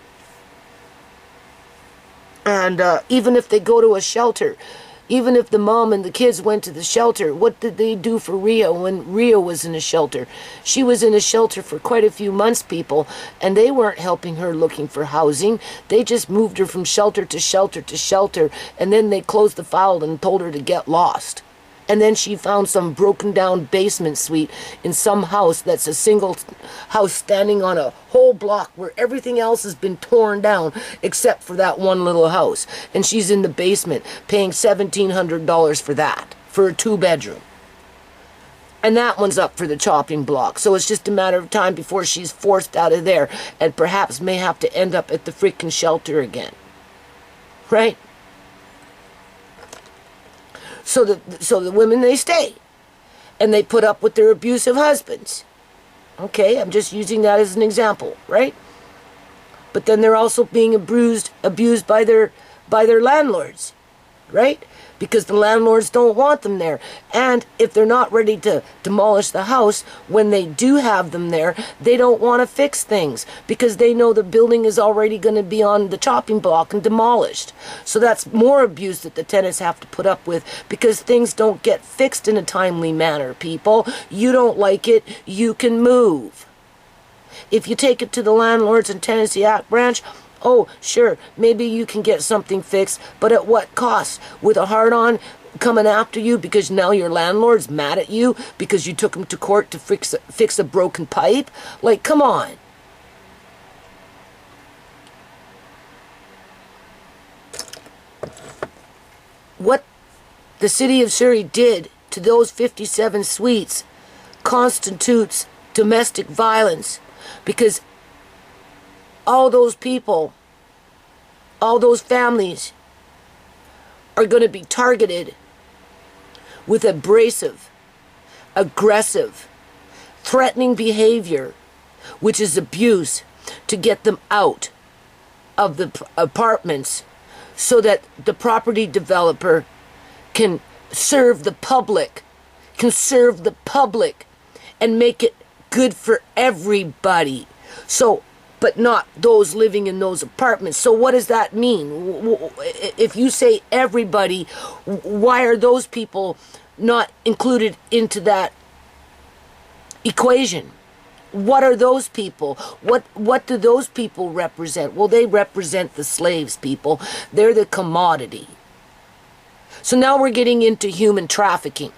And even if they go to a shelter, even if the mom and the kids went to the shelter, what did they do for Ria when Ria was in a shelter? She was in a shelter for quite a few months, people, and they weren't helping her looking for housing. They just moved her from shelter to shelter to shelter, and then they closed the file and told her to get lost. And then she found some broken down basement suite in some house that's a single house standing on a whole block where everything else has been torn down except for that one little house. And she's in the basement paying $1,700 for that, for a 2-bedroom. And that one's up for the chopping block. So it's just a matter of time before she's forced out of there and perhaps may have to end up at the freaking shelter again. Right? So the women, they stay. And they put up with their abusive husbands. Okay, I'm just using that as an example, right? But then they're also being abused by their landlords, right? Because the landlords don't want them there. And if they're not ready to demolish the house, when they do have them there, they don't want to fix things because they know the building is already going to be on the chopping block and demolished. So that's more abuse that the tenants have to put up with because things don't get fixed in a timely manner, people. You don't like it, you can move. If you take it to the Landlords and Tenancy Act branch, oh, sure, maybe you can get something fixed, but at what cost? With a hard-on coming after you because now your landlord's mad at you because you took him to court to fix a broken pipe? Like, come on. What the city of Surrey did to those 57 suites constitutes domestic violence because all those people, all those families are going to be targeted with abrasive, aggressive, threatening behavior, which is abuse, to get them out of the apartments so that the property developer can serve the public, and make it good for everybody. So, but not those living in those apartments. So what does that mean? If you say everybody, why are those people not included into that equation? What are those people? What do those people represent? Well, they represent the slaves, people. They're the commodity. So now we're getting into human trafficking.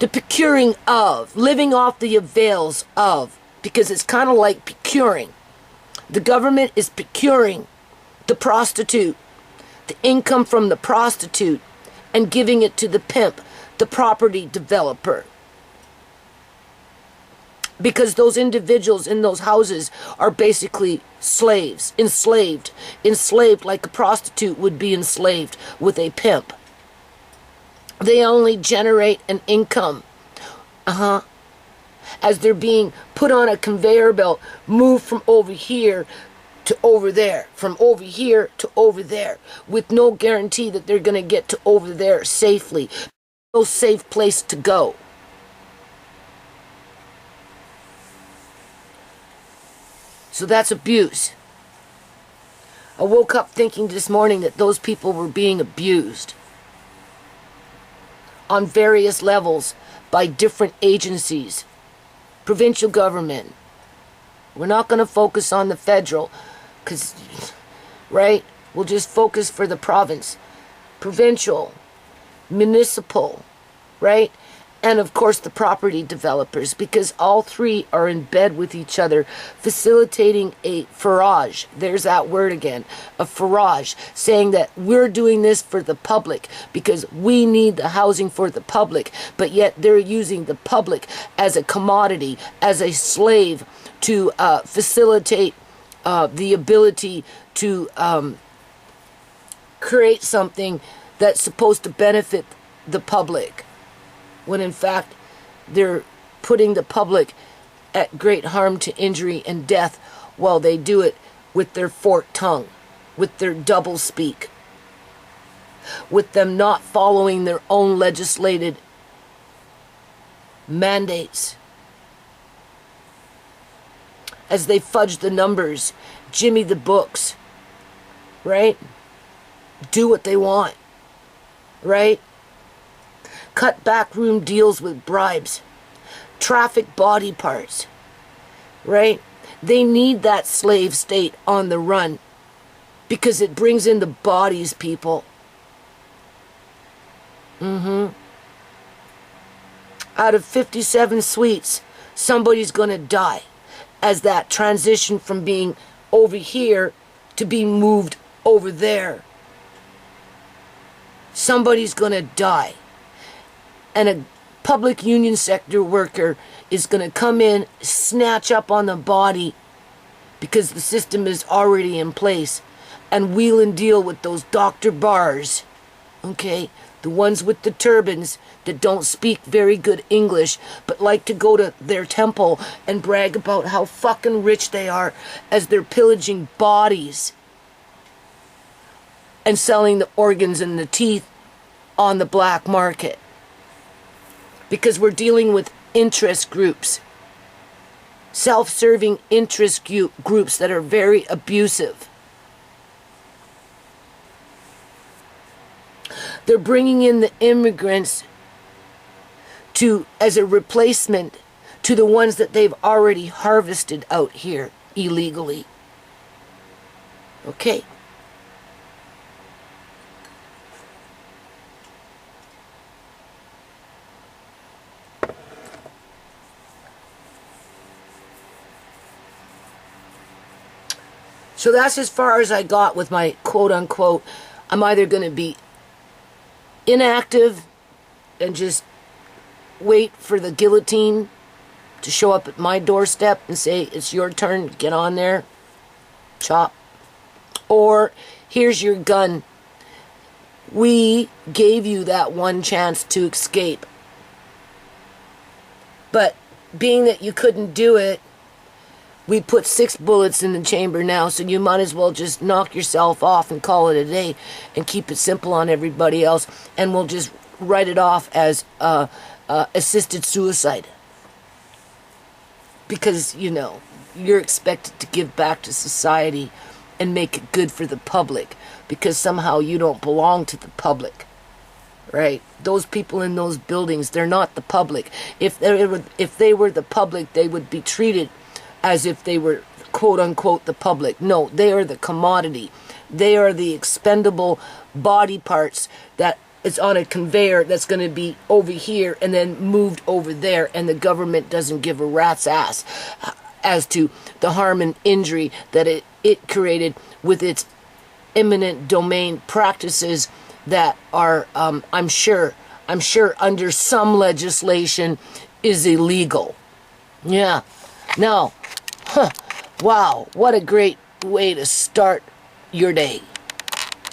The procuring of, living off the avails of, because it's kind of like procuring. The government is procuring the prostitute, the income from the prostitute, and giving it to the pimp, the property developer. Because those individuals in those houses are basically slaves, enslaved like a prostitute would be enslaved with a pimp. They only generate an income. As they're being put on a conveyor belt, moved from over here to over there, from over here to over there, with no guarantee that they're going to get to over there safely. No safe place to go. So that's abuse. I woke up thinking this morning that those people were being abused on various levels by different agencies. Provincial government. We're not going to focus on the federal, because, right? We'll just focus for the province. Provincial, municipal, right? And of course the property developers, because all three are in bed with each other, facilitating a farage. There's that word again, a farage, saying that we're doing this for the public because we need the housing for the public, but yet they're using the public as a commodity, as a slave to facilitate the ability to create something that's supposed to benefit the public, when in fact they're putting the public at great harm to injury and death while they do it with their forked tongue, with their double speak, with them not following their own legislated mandates. As they fudge the numbers, jimmy the books, right? Do what they want, right? Cut backroom deals with bribes, traffic body parts, right? They need that slave state on the run because it brings in the bodies, people. Out of 57 suites, somebody's going to die as that transition from being over here to being moved over there. Somebody's going to die. And a public union sector worker is going to come in, snatch up on the body because the system is already in place, and wheel and deal with those Dr. Bars, okay? The ones with the turbans that don't speak very good English, but like to go to their temple and brag about how fucking rich they are as they're pillaging bodies and selling the organs and the teeth on the black market. Because we're dealing with interest groups, self-serving interest groups that are very abusive. They're bringing in the immigrants as a replacement to the ones that they've already harvested out here illegally. Okay. So that's as far as I got with my quote-unquote, I'm either going to be inactive and just wait for the guillotine to show up at my doorstep and say, it's your turn, get on there, chop. Or, here's your gun. We gave you that one chance to escape. But being that you couldn't do it, we put 6 bullets in the chamber now, so you might as well just knock yourself off and call it a day and keep it simple on everybody else, and we'll just write it off as assisted suicide. Because, you know, you're expected to give back to society and make it good for the public, because somehow you don't belong to the public. Right? Those people in those buildings, they're not the public. If they were the public, they would be treated as if they were quote-unquote the public. No, they are the commodity. They are the expendable body parts that is on a conveyor that's going to be over here and then moved over there, and the government doesn't give a rat's ass as to the harm and injury that it created with its eminent domain practices that are, I'm sure under some legislation is illegal. Yeah. Now, wow, what a great way to start your day.